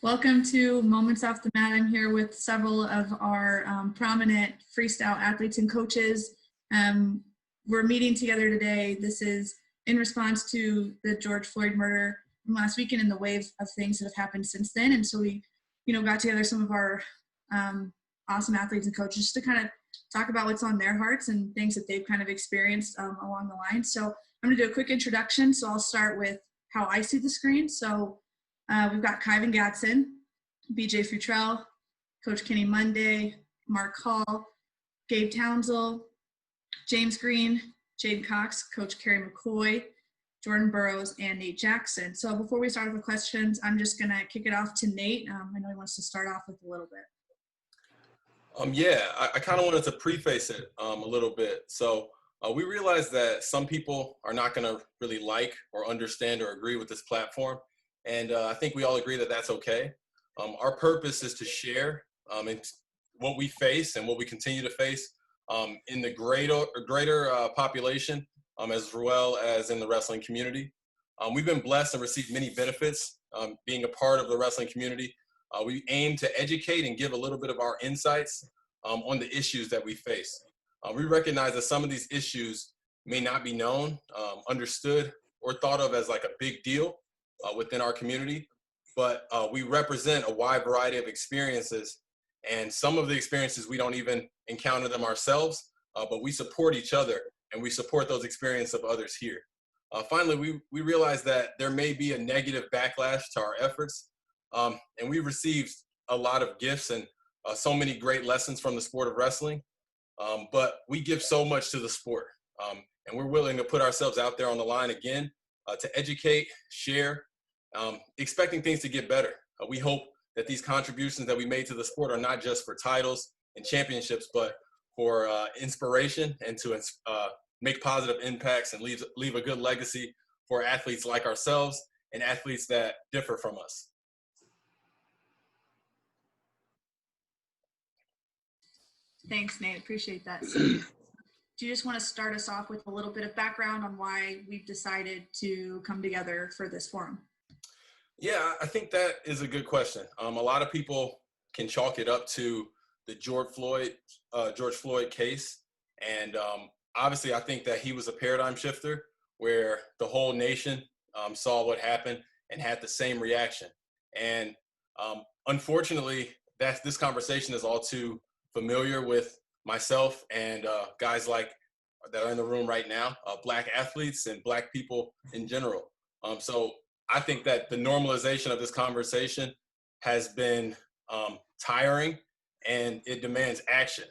Welcome to Moments Off the Mat. I'm here with several of our prominent freestyle athletes and coaches. We're meeting together today. This is in response to the George Floyd murder from last weekend and the wave of things that have happened since then. And so we, got together some of our awesome athletes and coaches to kind of talk about what's on their hearts and things that they've kind of experienced along the line. So I'm going to do a quick introduction. So I'll start with how I see the screen. So we've got Kyven Gadson, BJ Futrell, Coach Kenny Monday, Mark Hall, Gabe Townsell, James Green, Jaden Cox, Coach Kerry McCoy, Jordan Burroughs, and Nate Jackson. So before we start with the questions, I'm just going to kick it off to Nate. I know he wants to start off with a little bit. I kind of wanted to preface it a little bit. So we realize that some people are not going to really like or understand or agree with this platform. And I think we all agree that that's okay. Our purpose is to share in what we face and what we continue to face in the greater population, as well as in the wrestling community. We've been blessed and received many benefits being a part of the wrestling community. We aim to educate and give a little bit of our insights on the issues that we face. We recognize that some of these issues may not be known, understood, or thought of as like a big deal within our community, but we represent a wide variety of experiences, and some of the experiences we don't even encounter them ourselves, but we support each other and we support those experiences of others here. Finally, we realize that there may be a negative backlash to our efforts, and we received a lot of gifts and so many great lessons from the sport of wrestling, but we give so much to the sport, and we're willing to put ourselves out there on the line again to educate, share, expecting things to get better. We hope that these contributions that we made to the sport are not just for titles and championships, but for inspiration and to make positive impacts and leave a good legacy for athletes like ourselves and athletes that differ from us. Thanks, Nate. Appreciate that. So, do you just want to start us off with a little bit of background on why we've decided to come together for this forum? Yeah, I think that is a good question. A lot of people can chalk it up to the George Floyd case. And obviously, I think that he was a paradigm shifter where the whole nation saw what happened and had the same reaction. And unfortunately, this conversation is all too familiar with myself and guys like that are in the room right now, Black athletes and Black people in general. So I think that the normalization of this conversation has been tiring and it demands action.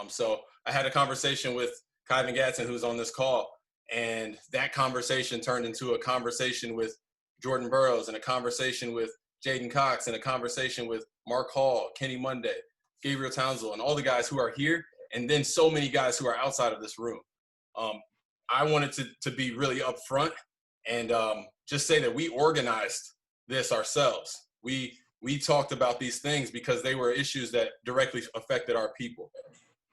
So I had a conversation with Kyven Gadson, who's on this call, and that conversation turned into a conversation with Jordan Burroughs and a conversation with Jaden Cox and a conversation with Mark Hall, Kenny Monday, Gabriel Townsell, and all the guys who are here, and then so many guys who are outside of this room. I wanted to be really upfront and just say that we organized this ourselves. We talked about these things because they were issues that directly affected our people.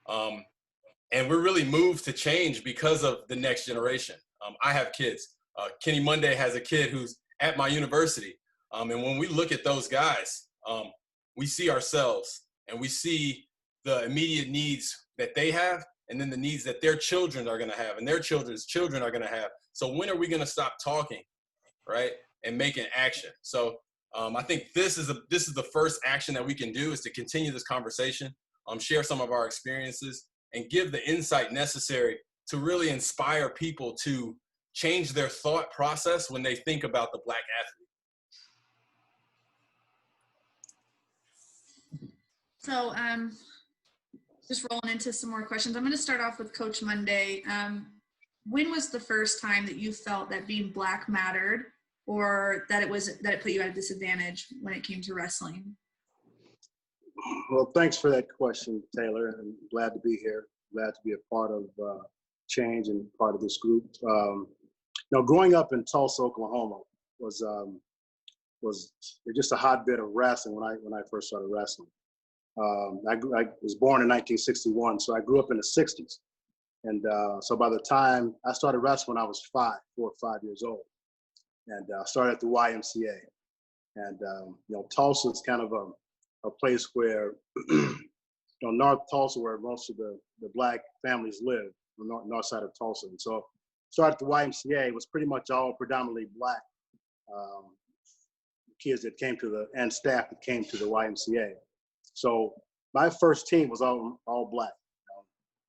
And we're really moved to change because of the next generation. I have kids. Kenny Monday has a kid who's at my university. And when we look at those guys, we see ourselves and we see the immediate needs that they have and then the needs that their children are going to have and their children's children are going to have. So when are we going to stop talking, right, and making action? So I think this is the first action that we can do is to continue this conversation, share some of our experiences, and give the insight necessary to really inspire people to change their thought process when they think about the Black athlete. So just rolling into some more questions. I'm going to start off with Coach Monday. When was the first time that you felt that being Black mattered, or that it put you at a disadvantage when it came to wrestling? Well, thanks for that question, Taylor. I'm glad to be here. Glad to be a part of change and part of this group. Growing up in Tulsa, Oklahoma was just a hotbed of wrestling when I first started wrestling. I was born in 1961, so I grew up in the 60s. And so by the time I started wrestling when I was 4 or 5 years old, and started at the YMCA. And, Tulsa is kind of a place where, North Tulsa, where most of the Black families live, the north side of Tulsa. And so started at the YMCA, it was pretty much all predominantly Black kids that came and staff that came to the YMCA. So my first team was all Black,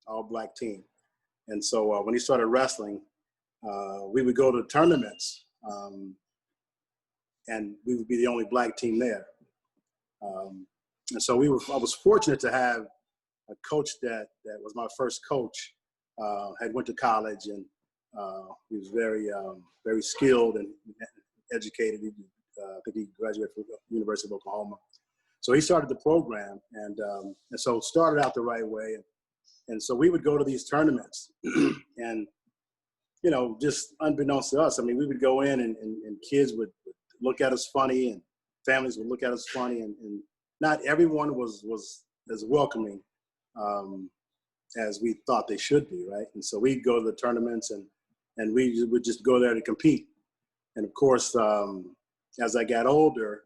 all Black team. And so when he started wrestling, we would go to tournaments, and we would be the only Black team there. And so I was fortunate to have a coach that was my first coach, had went to college, and he was very skilled and educated. I think he graduated from the University of Oklahoma. So he started the program, and so started out the right way. And so we would go to these tournaments, and, just unbeknownst to us, I mean, we would go in and kids would look at us funny, and families would look at us funny, and not everyone was as welcoming as we thought they should be, right? And so we'd go to the tournaments, and we would just go there to compete. And of course, as I got older,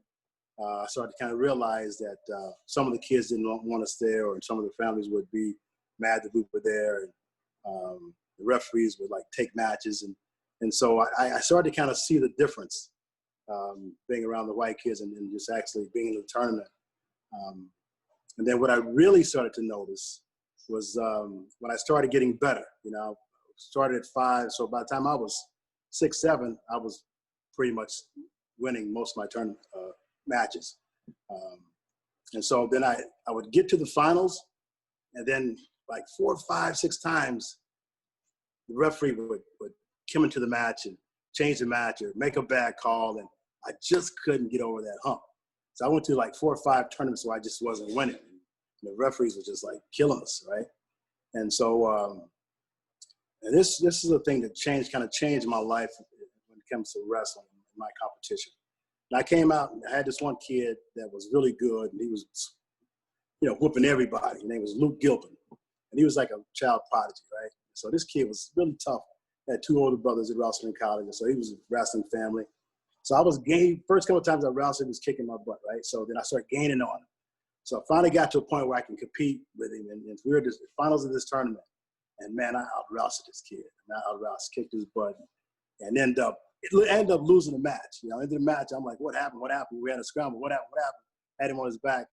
I started to kind of realize that some of the kids didn't want us there, or some of the families would be mad that we were there, and the referees would take matches, and so I started to kind of see the difference, being around the white kids and just actually being in the tournament. And then what I really started to notice was when I started getting better. Started at 5, so by the time I was 6, 7, I was pretty much winning most of my tournament matches. And so then I would get to the finals, and then 4, 5, 6 times, the referee would come into the match and change the match or make a bad call, and I just couldn't get over that hump. So I went to 4 or 5 tournaments where I just wasn't winning. And the referees were just killing us, right? And so and this is a thing that kind of changed my life when it comes to wrestling and my competition. And I came out and I had this one kid that was really good, and he was, whooping everybody. His name was Luke Gilpin, and he was like a child prodigy, right? So this kid was really tough. I had 2 older brothers that wrestled in college, and so he was a wrestling family. So I was first couple of times I wrestled, he was kicking my butt, right? So then I started gaining on him. So I finally got to a point where I can compete with him, and we were at the finals of this tournament. And man, I out-wrestled this kid. And I out-wrestled, kicked his butt, and ended up losing the match. Into the match, I'm like, what happened? What happened? We had a scramble. What happened? What happened? Had him on his back.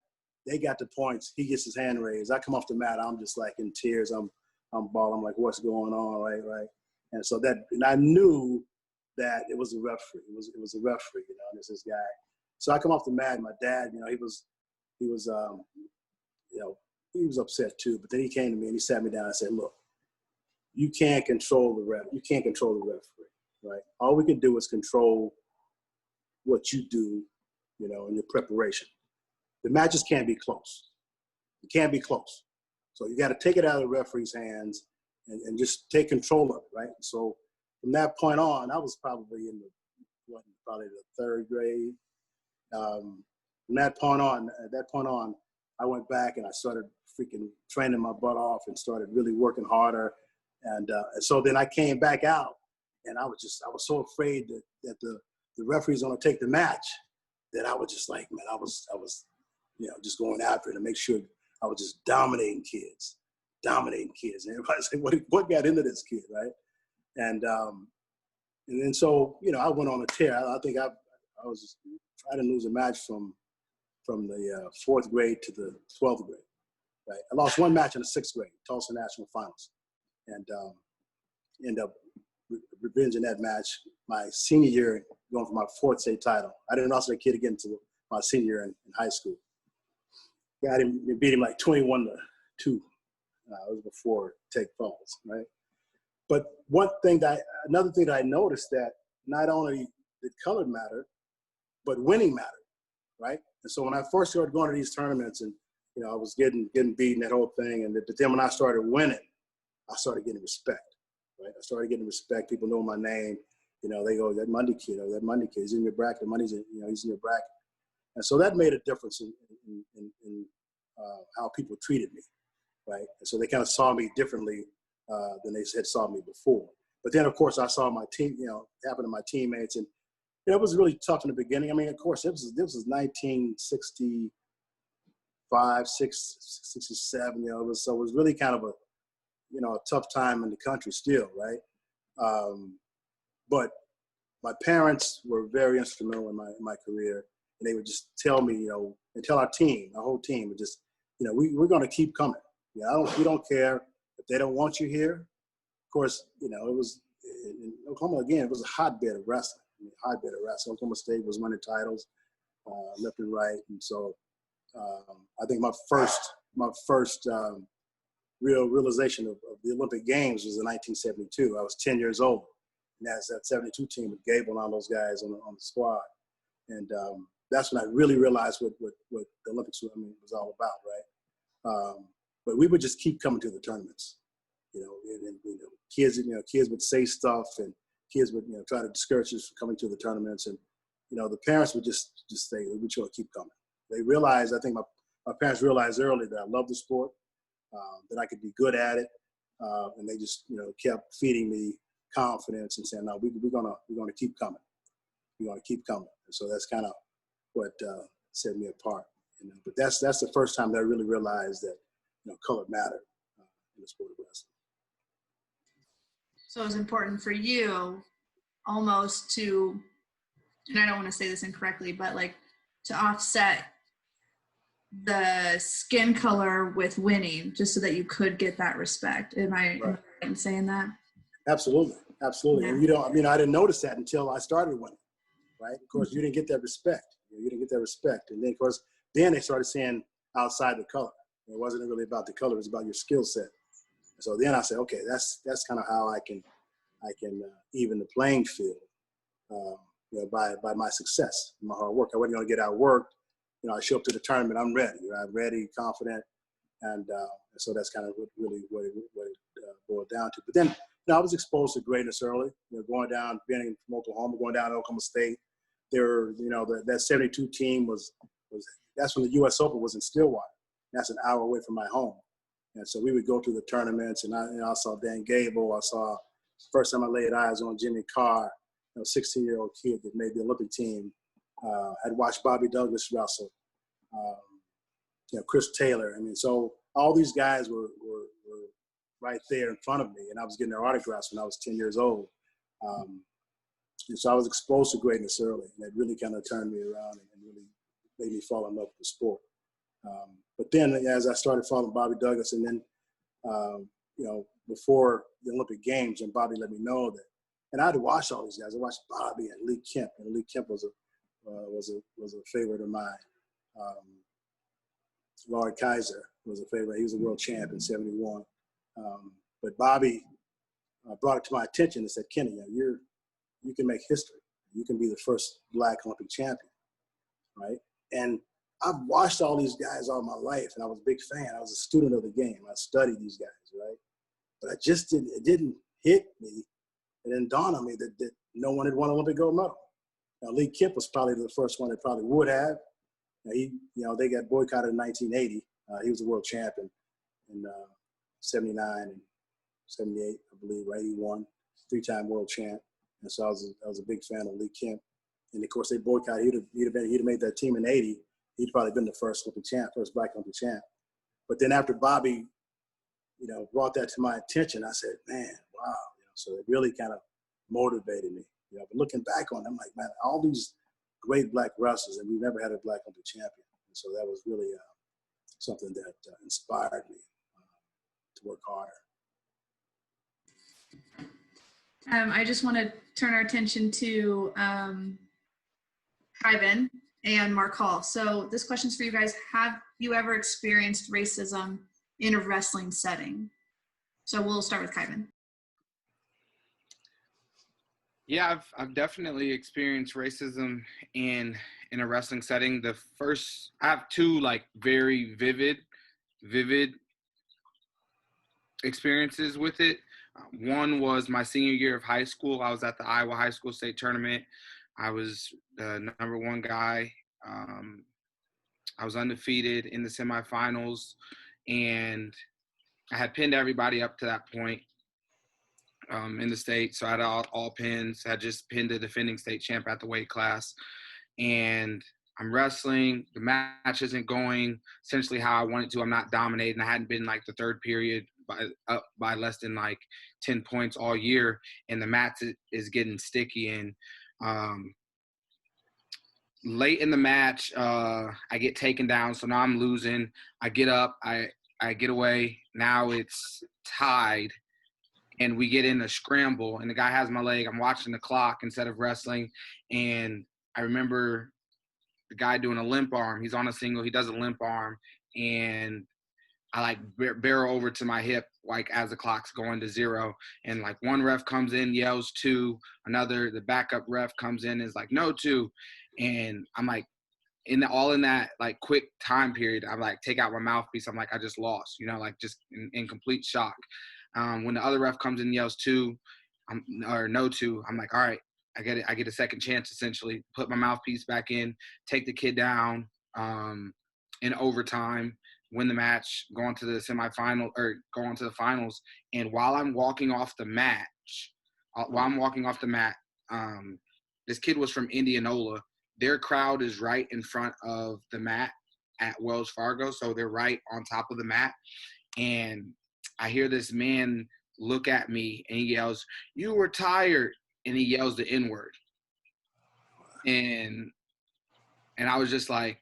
They got the points. He gets his hand raised. I come off the mat. I'm just in tears. I'm bawling. I'm like, what's going on? Right. And so and I knew that it was a referee. It was a referee, and it's this guy. So I come off the mat, and my dad, he was upset too. But then he came to me and he sat me down and said, look, you can't control the ref. You can't control the referee, right? All we can do is control what you do, in your preparation. The matches can't be close. It can't be close. So you got to take it out of the referee's hands and just take control of it, right? So from that point on, I was probably in the 3rd grade. From that point on, I went back and I started freaking training my butt off and started really working harder. And so then I came back out, and I was so afraid that the referee's gonna take the match, that I was just man, I was just going after it to make sure I was just dominating kids. And everybody's like, what got into this kid, right? And then so, I went on a tear. I think I didn't lose a match from the 4th grade to the 12th grade, right? I lost 1 match in the 6th grade, Tulsa National Finals, and ended up revenging that match my senior year, going for my 4th state title. I didn't wrestle that kid again until my senior year in high school. Got him, beat him 21-2. It was before Take Falls, right? But another thing that I noticed, that not only did color matter, but winning mattered, right? And so when I first started going to these tournaments, and I was getting beaten, that whole thing, but then when I started winning, I started getting respect, right? I started getting respect. People know my name. They go, that Monday kid, or that Monday kid, he's in your bracket. Money's he's in your bracket. And so that made a difference in how people treated me, right? And so they kind of saw me differently than they had saw me before. But then, of course, I saw my team, happen to my teammates, and it was really tough in the beginning. I mean, of course, this was 1965, 67. You know, so it was really kind of a tough time in the country still, right? But my parents were very instrumental in my career, and they would just tell me, and tell our whole team, would just, we're going to keep coming. We don't care if they don't want you here. Of course, it was in Oklahoma again. It was a hotbed of wrestling. Oklahoma State was winning titles left and right, and so I think my first real realization of the Olympic Games was in 1972. I was 10 years old, and that's that 72 team with Gabe and all those guys on the squad, and that's when I really realized what the Olympics was all about, right? But we would just keep coming to the tournaments, and kids would say stuff, and kids would try to discourage us from coming to the tournaments, and the parents would just say we should keep coming. They realized, I think my parents realized early that I loved the sport, that I could be good at it, and they just kept feeding me confidence and saying, no, we're gonna keep coming. We're gonna keep coming. And so that's kind of what set me apart. But that's the first time that I really realized that color mattered in the sport of wrestling. So it was important for you almost to, and I don't want to say this incorrectly, but like to offset the skin color with winning, just so that you could get that respect. Am I right in saying that? Absolutely. Yeah. And I didn't notice that until I started winning, right? Of course, you didn't get that respect. You didn't get that respect. And then, of course, then they started saying outside the color. It wasn't really about the color. It was about your skill set. So then I said, okay, that's kind of how I can even the playing field, by my success, my hard work. I wasn't going to get outworked. I show up to the tournament, I'm ready. I'm ready, confident, and so that's kind of what it boiled down to. But then, I was exposed to greatness early. Going down, being from Oklahoma, going down to Oklahoma State. There, that 72 team was that's when the U.S. Open was in Stillwater. That's an hour away from my home, and so we would go to the tournaments. And I saw Dan Gable. I saw first time I laid eyes on Jimmy Carr, 16-year-old kid that made the Olympic team. I'd watched Bobby Douglas wrestle, Chris Taylor. So all these guys were right there in front of me, and I was getting their autographs when I was 10 years old. And so I was exposed to greatness early, and it really kind of turned me around and really made me fall in love with the sport. But then as I started following Bobby Douglas, and then, before the Olympic Games, and Bobby let me know that, and I had to watch all these guys. I watched Bobby and Lee Kemp, and Lee Kemp was a favorite of mine. Lloyd Kaiser was a favorite. He was a world champ in '71. But Bobby brought it to my attention and said, Kenny, you can make history. You can be the first Black Olympic champion, right? And I've watched all these guys all my life, and I was a big fan. I was a student of the game. I studied these guys, right? But it didn't hit me. It didn't dawn on me that no one had won an Olympic gold medal. Now, Lee Kemp was probably the first one that probably would have. Now, they got boycotted in 1980. He was a world champion in 79 and 78, I believe, right? He won, three-time world champ. And so I was a big fan of Lee Kemp. And of course, they boycotted. He'd have made that team in '80. He'd probably been the first Black Olympic champ. But then after Bobby, brought that to my attention, I said, man, wow. So it really kind of motivated me. But looking back on it, I'm like, man, all these great Black wrestlers, and we never had a Black Olympic champion. And so that was really something that inspired me to work harder. I just want to turn our attention to Kyven and Mark Hall. So this question's for you guys. Have you ever experienced racism in a wrestling setting? So we'll start with Kyven. Yeah, I've definitely experienced racism in a wrestling setting. I have two very vivid experiences with it. One was my senior year of high school. I was at the Iowa High School State Tournament. I was the number one guy. I was undefeated in the semifinals, and I had pinned everybody up to that point. in the state. So I had all pins. I just pinned the defending state champ at the weight class. And I'm wrestling. The match isn't going essentially how I want it to. I'm not dominating. I hadn't been like the third period up by less than like 10 points all year. And the match is getting sticky. And late in the match, I get taken down. So now I'm losing. I get up. I get away. Now it's tied. And we get in a scramble, and the guy has my leg. I'm watching the clock instead of wrestling. And I remember the guy doing a limp arm. He's on a single. He does a limp arm. And I like barrel over to my hip, like as the clock's going to 0. And like one ref comes in, yells 2. The backup ref comes in, is like, no 2. And I'm like, in that like quick time period, I'm like, take out my mouthpiece. I'm like, I just lost, like just in complete shock. When the other ref comes in and yells 2, or no 2, I'm like, all right, I get it. I get a second chance, essentially. Put my mouthpiece back in, take the kid down in overtime, win the match, go on to the semifinal or go on to the finals. And while I'm walking off the mat, this kid was from Indianola. Their crowd is right in front of the mat at Wells Fargo, so they're right on top of the mat. And I hear this man look at me and he yells, "You were tired," and he yells the N-word. And I was just like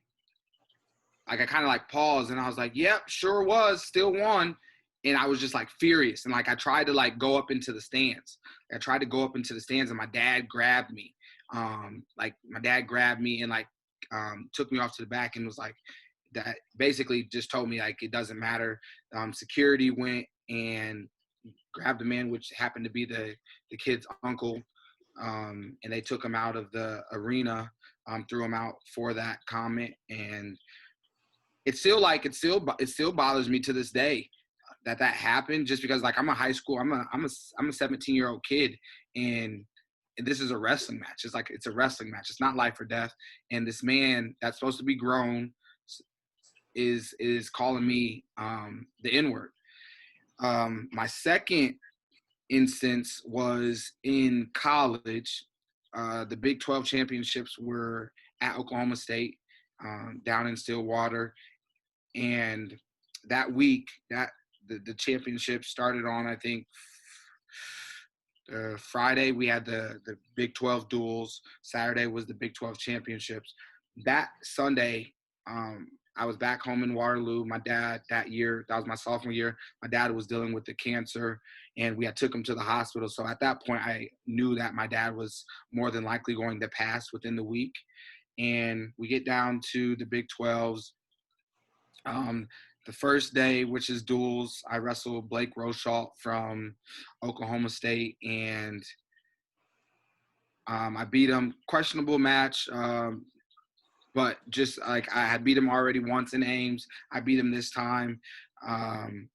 I kind of like paused, and I was like, "Yep, sure was, still won." And I was just like furious, and like I tried to like go up into the stands. And my dad grabbed me. And like took me off to the back and was like, that basically just told me like it doesn't matter. Security went and grabbed the man, which happened to be the kid's uncle, and they took him out of the arena, threw him out for that comment. And it still bothers me to this day that happened, just because like I'm a 17-year-old kid, and this is a wrestling match. It's a wrestling match. It's not life or death. And this man that's supposed to be grown is calling me the N-word. My second instance was in college. The Big 12 championships were at Oklahoma State, down in Stillwater. And that week, the championship started on, I think, Friday we had the Big 12 duels. Saturday was the Big 12 championships. That Sunday, I was back home in Waterloo. My dad, that was my sophomore year, my dad was dealing with the cancer, and we had took him to the hospital. So at that point, I knew that my dad was more than likely going to pass within the week. And we get down to the Big 12s. The first day, which is duels, I wrestled Blake Rochalt from Oklahoma State, and I beat him. Questionable match, but just like I had beat him already once in Ames. I beat him this time, and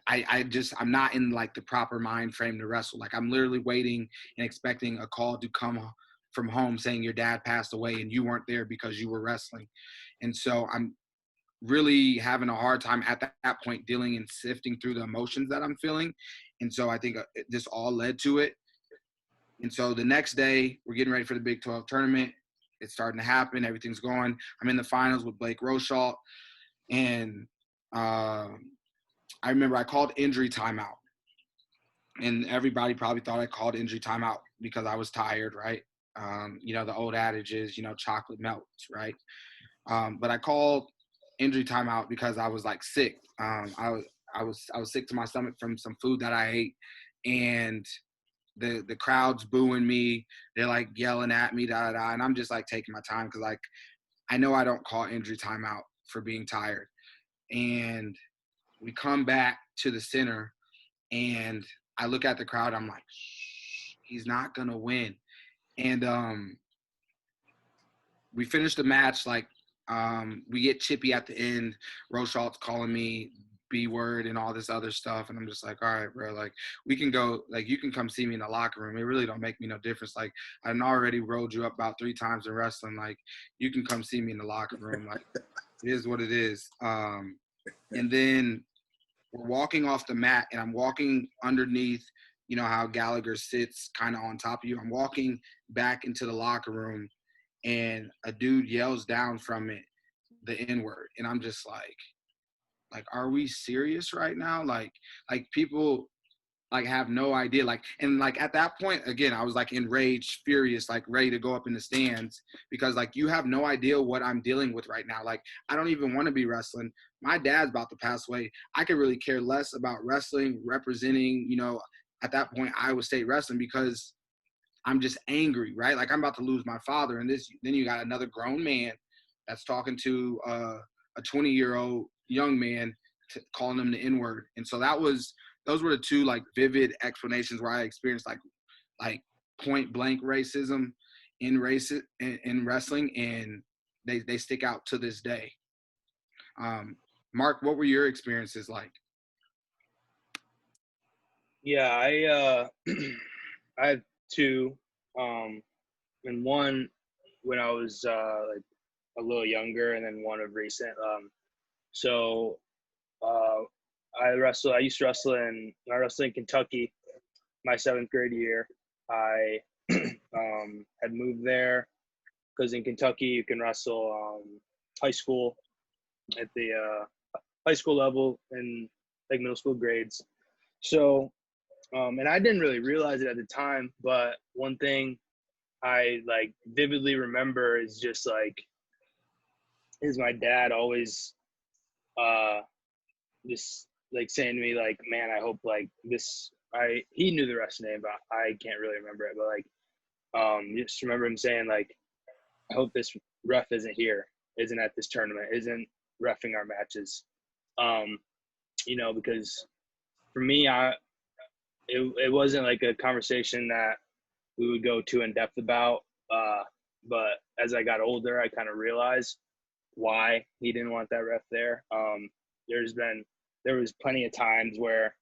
I'm not in like the proper mind frame to wrestle. Like I'm literally waiting and expecting a call to come from home saying your dad passed away and you weren't there because you were wrestling. And so I'm really having a hard time at that point dealing and sifting through the emotions that I'm feeling. And so I think this all led to it. And so the next day, we're getting ready for the Big 12 tournament. It's starting to happen. Everything's going. I'm in the finals with Blake Rochalt. And I remember I called injury timeout. And everybody probably thought I called injury timeout because I was tired, right? The old adage is, chocolate melts, right? But I called injury timeout because I was like sick. I was sick to my stomach from some food that I ate, and the crowd's booing me. They're like yelling at me, and I'm just like taking my time because like I know I don't call injury timeout for being tired. And we come back to the center, and I look at the crowd. I'm like, he's not gonna win. And we finished the match like. We get chippy at the end. Rochalt's calling me B-word and all this other stuff. And I'm just like, all right, bro, like we can go, like you can come see me in the locker room. It really don't make me no difference. Like I've already rolled you up about 3 times in wrestling. Like you can come see me in the locker room. Like it is what it is. And then we're walking off the mat, and I'm walking underneath you know, how Gallagher sits kind of on top of you. I'm walking back into the locker room and a dude yells down from it the N-word. And I'm just like, are we serious right now? Like people like have no idea. Like, and like at that point, again, I was like enraged, furious, like ready to go up in the stands because like you have no idea what I'm dealing with right now. Like, I don't even want to be wrestling. My dad's about to pass away. I could really care less about wrestling, representing, you know, at that point, Iowa State wrestling because I'm just angry, right? Like I'm about to lose my father. And then you got another grown man that's talking to a 20-year-old young man calling him the N-word. And so those were the two like vivid explanations where I experienced like point blank racism in wrestling, and they stick out to this day. Mark, what were your experiences like? Yeah, I have two, and one when I was like a little younger, and then one of recent. So I used to wrestle I wrestled in Kentucky my 7th grade year. I had moved there because in Kentucky you can wrestle high school at the high school level and like middle school grades. So, and I didn't really realize it at the time, but one thing I like vividly remember is my dad always just like saying to me like, man, I hope like he knew the rest of the name, but I can't really remember it, but like just remember him saying like, I hope this ref isn't at this tournament, isn't reffing our matches. You know, because for me, it wasn't like a conversation that we would go too in depth about, but as I got older, I kind of realized why he didn't want that ref there. There was plenty of times where,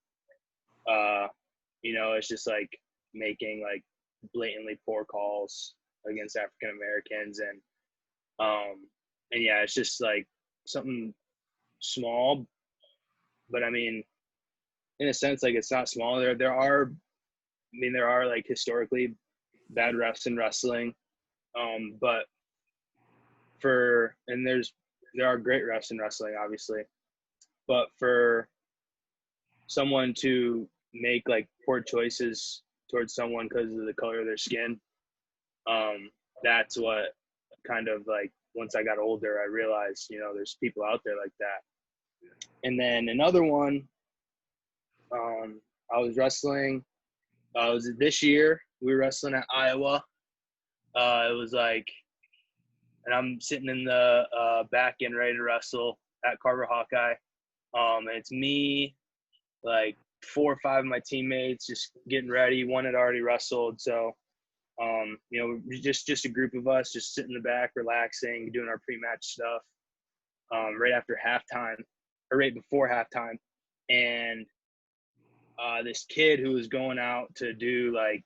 you know, it's just like making like blatantly poor calls against African Americans, and yeah, it's just like something small, but I mean, in a sense, like it's not small. There are like historically bad refs in wrestling, but there are great refs in wrestling, obviously, but for someone to make like poor choices towards someone because of the color of their skin, that's what kind of like once I got older, I realized, you know, there's people out there like that. And then another one, I was wrestling. This year we were wrestling at Iowa. It was like, and I'm sitting in the back end ready to wrestle at Carver Hawkeye. And it's me, like 4 or 5 of my teammates just getting ready. One had already wrestled, so you know, just a group of us just sitting in the back, relaxing, doing our pre-match stuff. Right after halftime, or right before halftime, and this kid who was going out to do like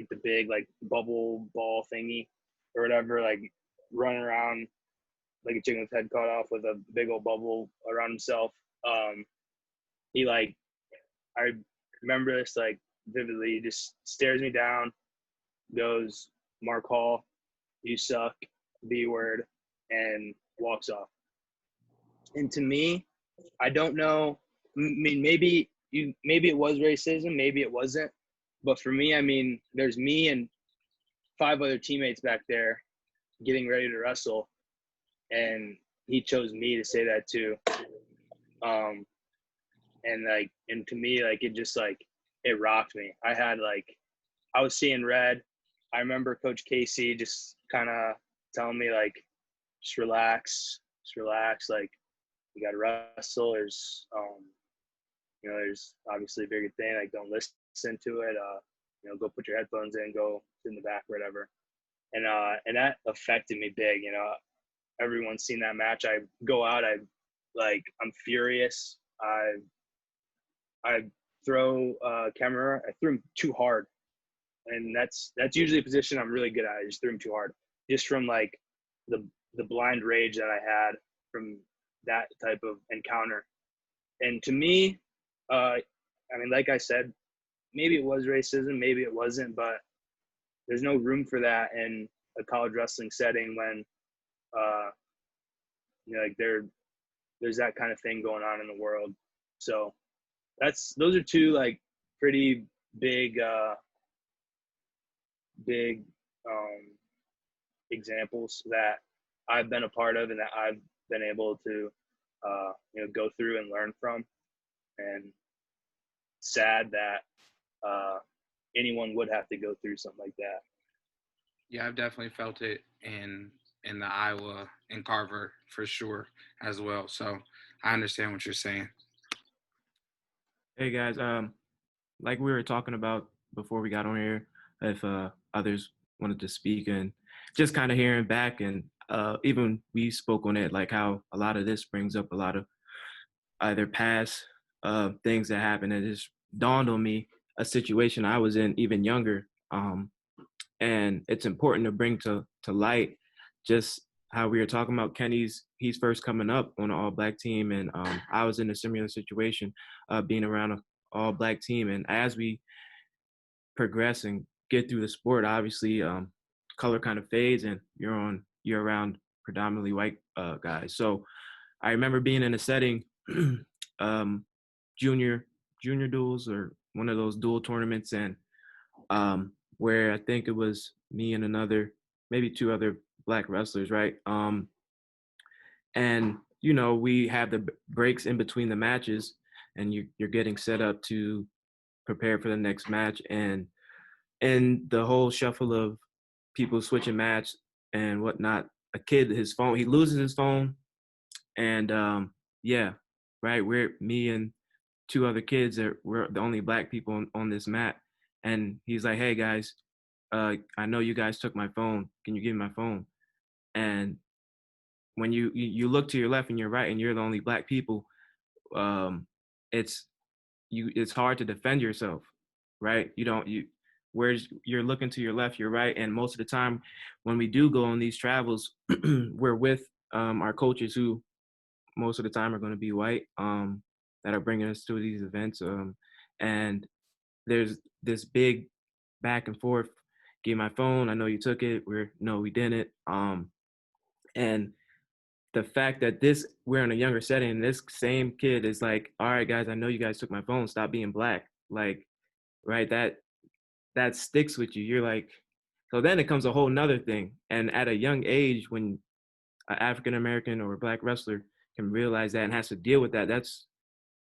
the big like bubble ball thingy or whatever, like running around like a chicken with head cut off with a big old bubble around himself. He like, I remember this like vividly. He just stares me down, goes, "Mark Hall, you suck, B-word," and walks off. And to me, I don't know. I mean, maybe it was racism, maybe it wasn't. But for me, I mean, there's me and 5 other teammates back there getting ready to wrestle, and he chose me to say that too. And to me, like, it just like, it rocked me. I was seeing red. I remember Coach Casey just kind of telling me like, just relax. Like, you got to wrestle. There's, you know, there's obviously a bigger thing. Like, don't listen to it. You know, go put your headphones in, go sit in the back, or whatever. And that affected me big. You know, everyone's seen that match. I go out. I'm furious. I throw camera. I threw him too hard, and that's usually a position I'm really good at. I just threw him too hard, just from like the blind rage that I had from that type of encounter. And to me, I mean, like I said, maybe it was racism, maybe it wasn't, but there's no room for that in a college wrestling setting when, like there's that kind of thing going on in the world. So those are two like pretty big examples that I've been a part of and that I've been able to go through and learn from. And sad that anyone would have to go through something like that. Yeah, I've definitely felt it in the Iowa and Carver for sure as well. So I understand what you're saying. Hey guys, like we were talking about before we got on here, if others wanted to speak and just kind of hearing back, and even we spoke on it, like how a lot of this brings up a lot of either past things that happened. It just dawned on me a situation I was in even younger, and it's important to bring to light just how we were talking about he's first coming up on an all-black team, and I was in a similar situation, being around an all-black team. And as we progress and get through the sport, obviously color kind of fades, and you're around predominantly white guys. So I remember being in a setting, junior duels or one of those dual tournaments, and where I think it was me and maybe two other black wrestlers, right? And we have the breaks in between the matches, and you're getting set up to prepare for the next match, and the whole shuffle of people switching match and whatnot, a kid, he loses his phone, and right, me and two other kids we're the only black people on this mat, and he's like, "Hey guys, I know you guys took my phone. Can you give me my phone?" And when you look to your left and your right, and you're the only black people, it's hard to defend yourself, right? You're looking to your left, your right, and most of the time when we do go on these travels, we're with our coaches, who most of the time are going to be white, that are bringing us to these events, and there's this big back and forth. Give my phone. I know you took it. No, we didn't. And the fact that we're in a younger setting, and this same kid is like, "All right, guys, I know you guys took my phone. Stop being black." Like, right? That sticks with you. You're like, so then it comes a whole nother thing. And at a young age, when an African American or a black wrestler can realize that and has to deal with that,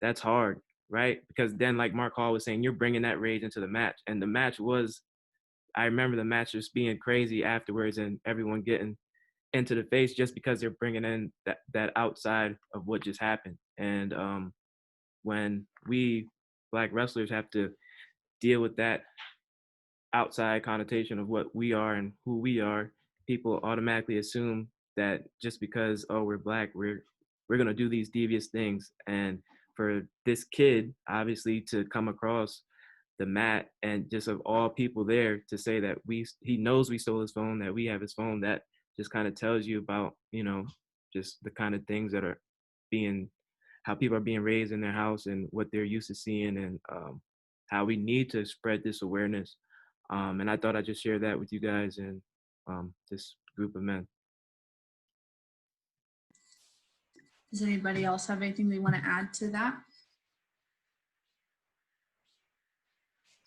that's hard, right? Because then, like Mark Hall was saying, you're bringing that rage into the match, and the match I remember the match just being crazy afterwards, and everyone getting into the face just because they're bringing in that outside of what just happened. And when we black wrestlers have to deal with that outside connotation of what we are and who we are, people automatically assume that just because, oh, we're black, we're going to do these devious things. And for this kid, obviously, to come across the mat and just of all people there to say that he knows we stole his phone, that we have his phone, that just kind of tells you about, just the kind of things that are how people are being raised in their house and what they're used to seeing, and how we need to spread this awareness. And I thought I'd just share that with you guys and this group of men. Does anybody else have anything they want to add to that?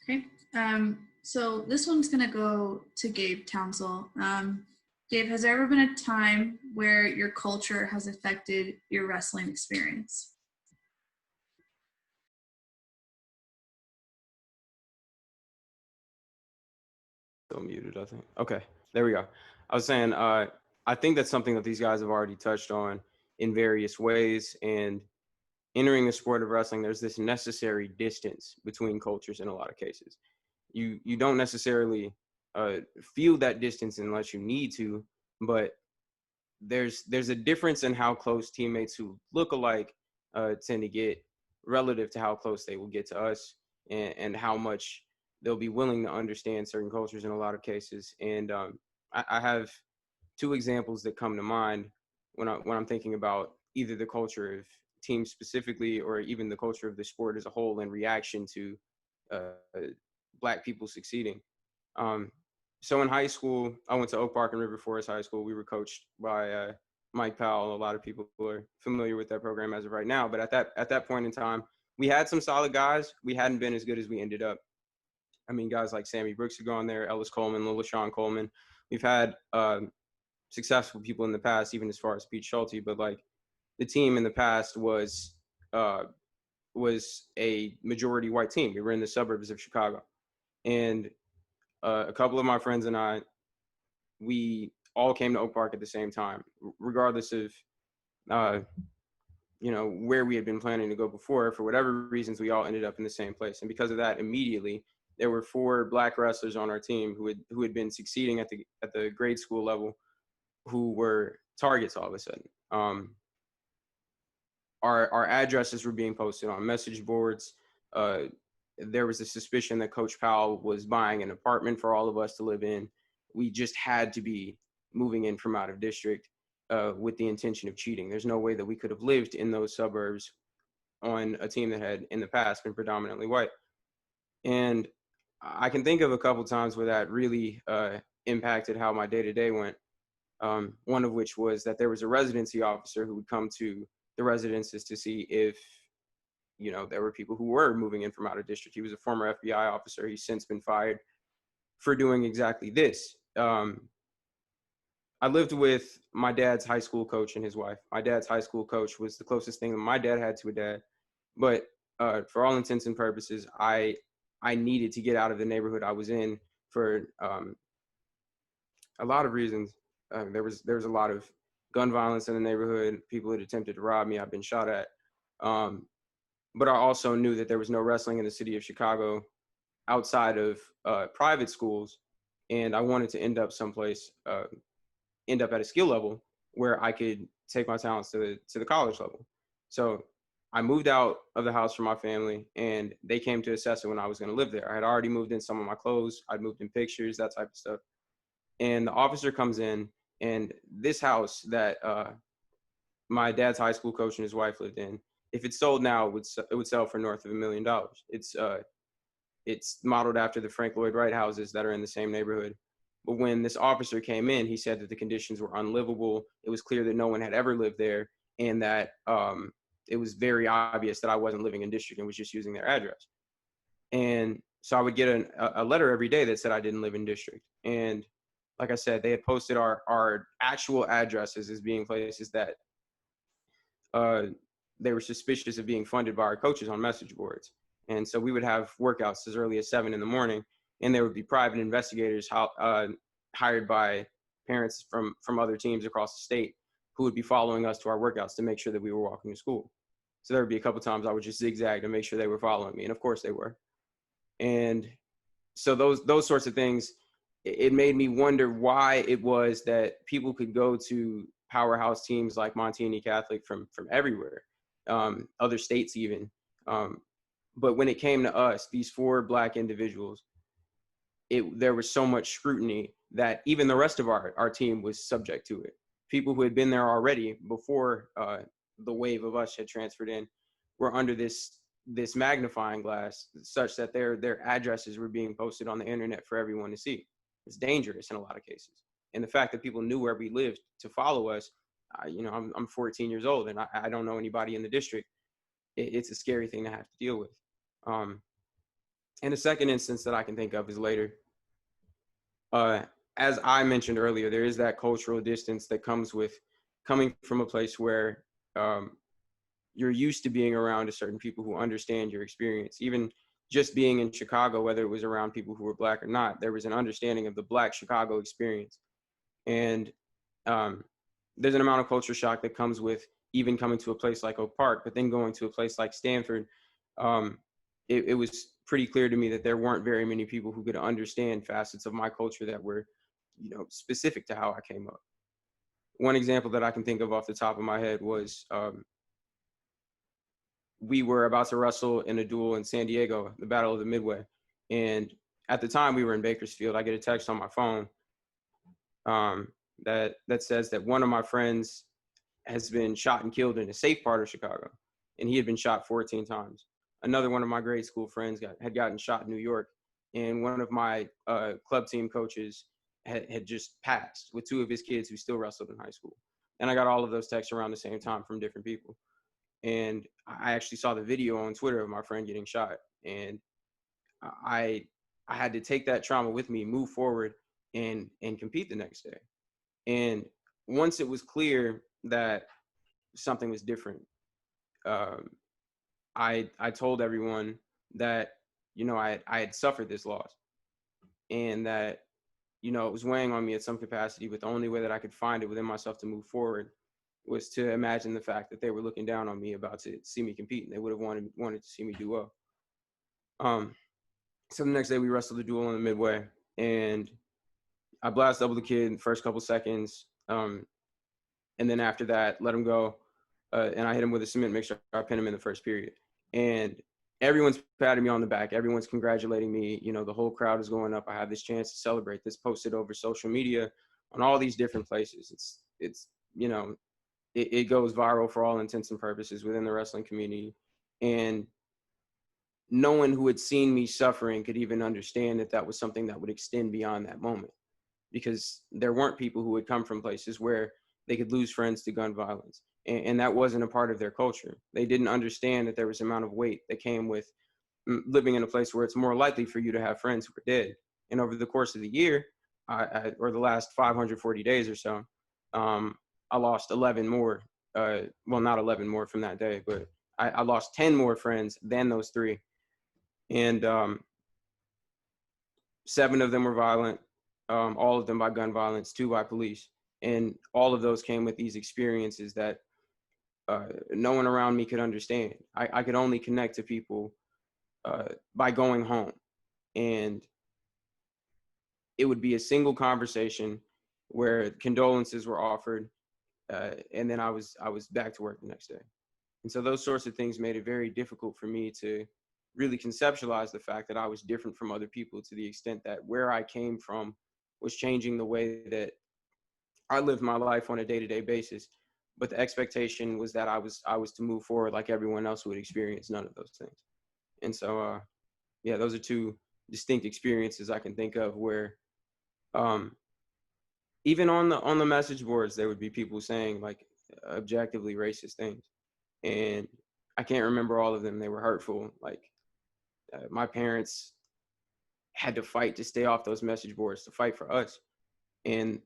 Okay, so this one's going to go to Gabe Townsell. Gabe, has there ever been a time where your culture has affected your wrestling experience? Still muted, I think. Okay, there we go. I was saying, I think that's something that these guys have already touched on in various ways. And entering the sport of wrestling, there's this necessary distance between cultures in a lot of cases. You don't necessarily feel that distance unless you need to, but there's a difference in how close teammates who look alike tend to get relative to how close they will get to us, and how much they'll be willing to understand certain cultures in a lot of cases. And I have two examples that come to mind when I'm thinking about either the culture of teams specifically, or even the culture of the sport as a whole in reaction to Black people succeeding. So in high school, I went to Oak Park and River Forest High School. We were coached by Mike Powell. A lot of people who are familiar with that program as of right now. But at that point in time, we had some solid guys. We hadn't been as good as we ended up. I mean, guys like Sammy Brooks have gone there, Ellis Coleman, LaShawn Coleman. We've had successful people in the past, even as far as Pete Schulte. But like the team in the past was a majority white team. We were in the suburbs of Chicago, and a couple of my friends and I, we all came to Oak Park at the same time, regardless of, where we had been planning to go before. For whatever reasons, we all ended up in the same place. And because of that, immediately, there were 4 Black wrestlers on our team who had been succeeding at the grade school level, who were targets all of a sudden. Our addresses were being posted on message boards. There was a suspicion that Coach Powell was buying an apartment for all of us to live in. We just had to be moving in from out of district with the intention of cheating. There's no way that we could have lived in those suburbs on a team that had in the past been predominantly white. And I can think of a couple times where that really impacted how my day-to-day went. One of which was that there was a residency officer who would come to the residences to see if, there were people who were moving in from out of district. He was a former FBI officer. He's since been fired for doing exactly this. I lived with my dad's high school coach and his wife. My dad's high school coach was the closest thing that my dad had to a dad. But for all intents and purposes, I needed to get out of the neighborhood I was in for a lot of reasons. There was a lot of gun violence in the neighborhood. People had attempted to rob me. I've been shot at. But I also knew that there was no wrestling in the city of Chicago outside of private schools. And I wanted to end up at a skill level where I could take my talents to the college level. So I moved out of the house from my family, and they came to assess it when I was going to live there. I had already moved in some of my clothes. I'd moved in pictures, that type of stuff. And the officer comes in, and this house that my dad's high school coach and his wife lived in, if it's sold now, it would sell for north of $1 million. It's modeled after the Frank Lloyd Wright houses that are in the same neighborhood. But when this officer came in, he said that the conditions were unlivable. It was clear that no one had ever lived there, and that it was very obvious that I wasn't living in district and was just using their address. And so I would get a letter every day that said I didn't live in district. And like I said, they had posted our actual addresses as being places that they were suspicious of being funded by our coaches on message boards. And so we would have workouts as early as 7 a.m, and there would be private investigators hired by parents from other teams across the state who would be following us to our workouts to make sure that we were walking to school. So there would be a couple times I would just zigzag to make sure they were following me. And of course they were. And so those sorts of things, it made me wonder why it was that people could go to powerhouse teams like Montini Catholic from everywhere, other states even. But when it came to us, these 4 Black individuals, there was so much scrutiny that even the rest of our team was subject to it. People who had been there already before the wave of us had transferred in were under this magnifying glass, such that their addresses were being posted on the internet for everyone to see. It's dangerous in a lot of cases. And the fact that people knew where we lived to follow us, I'm 14 years old and I don't know anybody in the district. It's a scary thing to have to deal with. And the second instance that I can think of is later. As I mentioned earlier, there is that cultural distance that comes with coming from a place where you're used to being around a certain people who understand your experience. Even just being in Chicago, whether it was around people who were Black or not, there was an understanding of the Black Chicago experience. And there's an amount of culture shock that comes with even coming to a place like Oak Park, but then going to a place like Stanford. It was pretty clear to me that there weren't very many people who could understand facets of my culture that were, specific to how I came up. One example that I can think of off the top of my head was we were about to wrestle in a duel in San Diego, the Battle of the Midway. And at the time we were in Bakersfield, I get a text on my phone that says that one of my friends has been shot and killed in a safe part of Chicago. And he had been shot 14 times. another one of my grade school friends had gotten shot in New York, and one of my club team coaches had just passed with two of his kids who still wrestled in high school. And I got all of those texts around the same time from different people. And I actually saw the video on Twitter of my friend getting shot. And I had to take that trauma with me, move forward, and compete the next day. And once it was clear that something was different, I told everyone that, you know, I had suffered this loss, and that, you know, it was weighing on me at some capacity, but the only way that I could find it within myself to move forward was to imagine the fact that they were looking down on me about to see me compete, and they would have wanted to see me do well. So the next day we wrestled a duel in the midway, and I blast double the kid in the first couple seconds. And then after that, let him go. And I hit him with a cement mixer. I pinned him in the first period. And everyone's patting me on the back. Everyone's congratulating me. You know, the whole crowd is going up. I have this chance to celebrate this, posted over social media on all these different places. It's you know, it goes viral for all intents and purposes within the wrestling community. And no one who had seen me suffering could even understand that that was something that would extend beyond that moment, because there weren't people who had come from places where they could lose friends to gun violence. And that wasn't a part of their culture. They didn't understand that there was an amount of weight that came with living in a place where it's more likely for you to have friends who are dead. And over the course of the year, or the last 540 days or so, I lost 11 more. Well, not 11 more from that day, but I lost 10 more friends than those 3. And 7 of them were violent, all of them by gun violence, 2 by police. And all of those came with these experiences that no one around me could understand. I could only connect to people by going home. And it would be a single conversation where condolences were offered, and then I was back to work the next day. And so those sorts of things made it very difficult for me to really conceptualize the fact that I was different from other people, to the extent that where I came from was changing the way that I lived my life on a day-to-day basis. But the expectation was that I was to move forward like everyone else would experience none of those things. And so, yeah, those are 2 distinct experiences I can think of where, even on the message boards, there would be people saying like objectively racist things, and I can't remember all of them. They were hurtful. Like my parents had to fight to stay off those message boards, to fight for us. And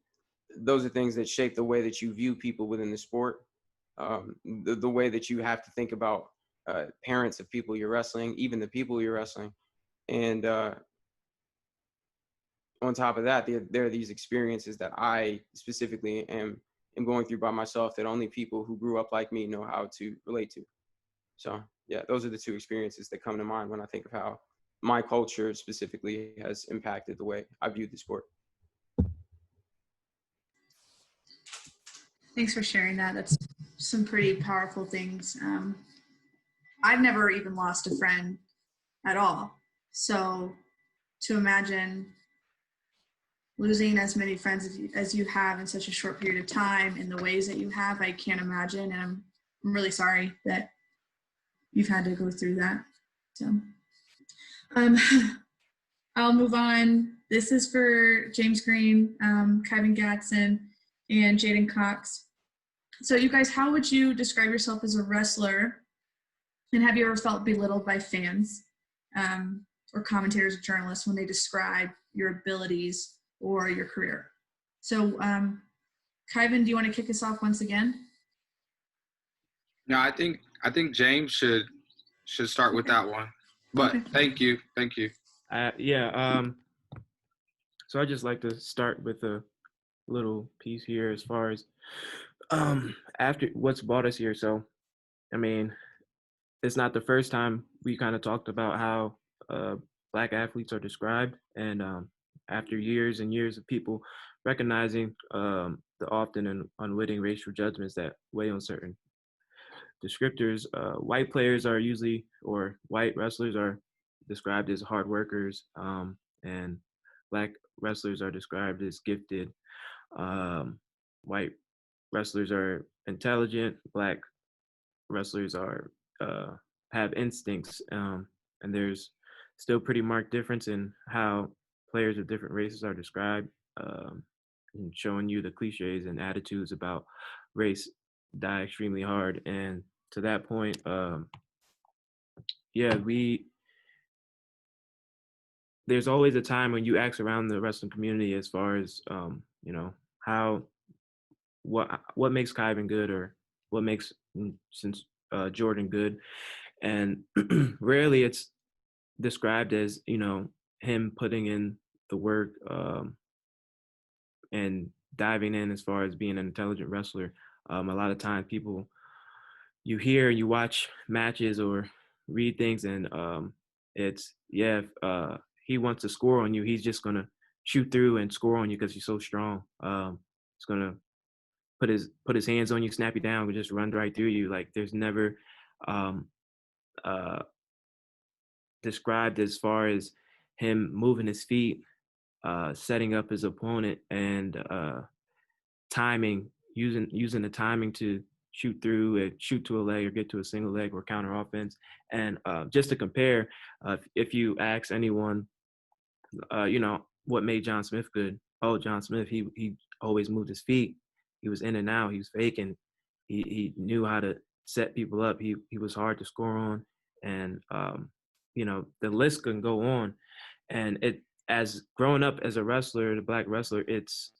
those are things that shape the way that you view people within the sport, the way that you have to think about parents of people you're wrestling, even the people you're wrestling. And on top of that, there are these experiences that I specifically am going through by myself that only people who grew up like me know how to relate to. So yeah, those are the 2 experiences that come to mind when I think of how my culture specifically has impacted the way I view the sport. Thanks for sharing that. That's some pretty powerful things. I've never even lost a friend at all. So to imagine losing as many friends as you have in such a short period of time in the ways that you have, I can't imagine. And I'm really sorry that you've had to go through that. So I'll move on. This is for James Green, Kyven Gadson, and Jaden Cox. So you guys, how would you describe yourself as a wrestler? And have you ever felt belittled by fans or commentators or journalists when they describe your abilities or your career? So Kyven, do you want to kick us off once again? No, I think James should start with that one. But Okay. thank you. So I just like to start with a little piece here as far as after what's brought us here. So, I mean, it's not the first time we kind of talked about how Black athletes are described, and after years and years of people recognizing the often and unwitting racial judgments that weigh on certain descriptors, white players are usually, or white wrestlers are described as hard workers, and Black wrestlers are described as gifted. White wrestlers are intelligent. Black wrestlers are have instincts, and there's still pretty marked difference in how players of different races are described, and showing you the cliches and attitudes about race die extremely hard. And to that point, yeah, there's always a time when you ask around the wrestling community as far as you know, how what makes Kyven good, or what makes since Jordan good, and rarely it's described as, you know, him putting in the work, and diving in as far as being an intelligent wrestler. A lot of times people, you hear, you watch matches or read things, and it's, yeah, if he wants to score on you, he's just gonna shoot through and score on you because he's so strong. He's gonna put his hands on you, snap you down, and just run right through you. Like, there's never um, uh, described as far as him moving his feet, setting up his opponent, and timing, using the timing to shoot through and shoot to a leg or get to a single leg or counter offense. And just to compare, if you ask anyone, you know, what made John Smith good? Oh, John Smith, he always moved his feet. He was in and out. He was faking. He knew how to set people up. He was hard to score on, and you know, the list can go on. And it, as growing up as a wrestler, the black wrestler, it's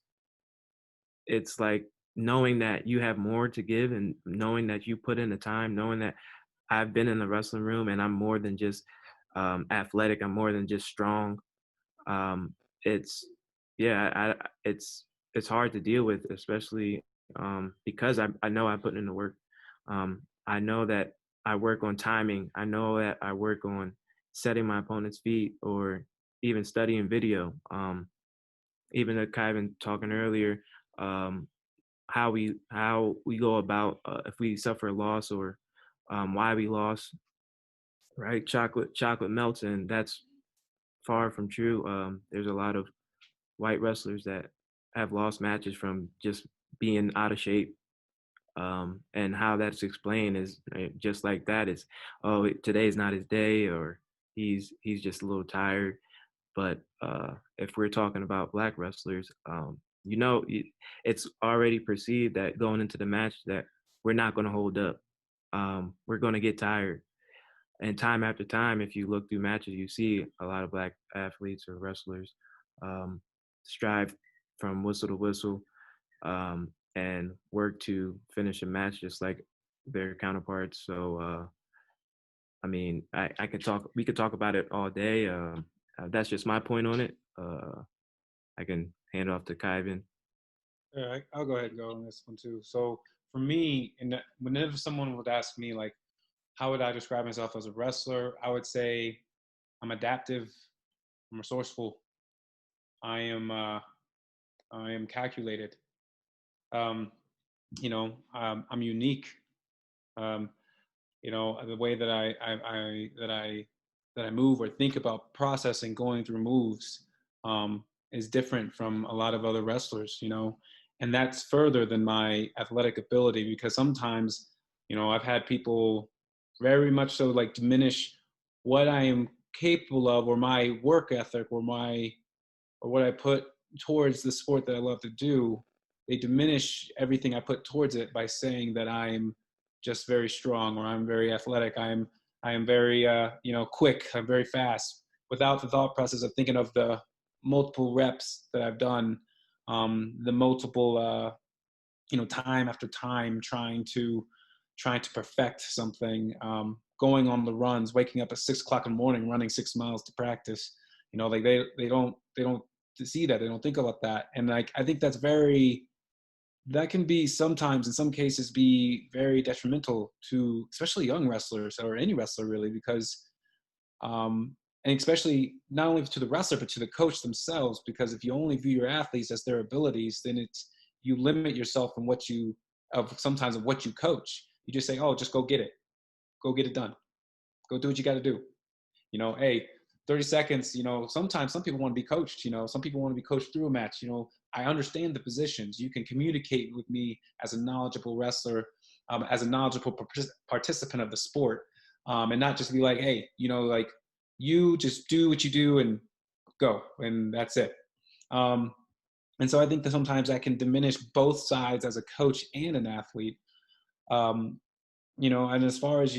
like knowing that you have more to give, and knowing that you put in the time, knowing that I've been in the wrestling room and I'm more than just athletic. I'm more than just strong. It's, yeah, it's hard to deal with, especially because I know I put in the work. I know that I work on timing. I know that I work on setting my opponent's feet, or even studying video. Even the Kyven talking earlier, how we go about if we suffer a loss, or why we lost. Right, chocolate melts, and that's far from true. There's a lot of white wrestlers that have lost matches from just being out of shape. And how that's explained is just like that. Is, oh, today's not his day, or he's just a little tired. But if we're talking about black wrestlers, you know, it's already perceived that going into the match that we're not going to hold up. We're going to get tired. And time after time, if you look through matches, you see a lot of black athletes or wrestlers strive from whistle to whistle, and work to finish a match just like their counterparts. So, I mean, we could talk about it all day. That's just my point on it. I can hand off to Kyven. Yeah, I'll go ahead and go on this one too. So for me, whenever someone would ask me, like, how would I describe myself as a wrestler? I would say I'm adaptive, I'm resourceful, I am calculated. You know, I'm unique. You know, the way that I move or think about processing, going through moves, is different from a lot of other wrestlers. You know, and that's further than my athletic ability, because sometimes, you know, I've had people very much so like diminish what I am capable of, or my work ethic, or what I put towards the sport that I love to do. They diminish everything I put towards it by saying that I'm just very strong, or I'm very athletic. I am very you know, quick. I'm very fast, without the thought process of thinking of the multiple reps that I've done, the multiple you know, time after time trying to perfect something, going on the runs, waking up at 6 o'clock in the morning, running 6 miles to practice. You know, like they don't see that. They don't think about that. And like, I think that can be sometimes, in some cases, be very detrimental to especially young wrestlers, or any wrestler really, because and especially not only to the wrestler but to the coach themselves, because if you only view your athletes as their abilities, then you limit yourself from what you coach. You just say, oh, just go get it done, go do what you got to do. You know, hey, 30 seconds, you know, sometimes some people want to be coached, you know, some people want to be coached through a match. You know, I understand the positions. You can communicate with me as a knowledgeable wrestler, as a knowledgeable participant of the sport. and not just be like, hey, like you just do what you do and go, and that's it. And so I think that sometimes that can diminish both sides as a coach and an athlete. And as far as,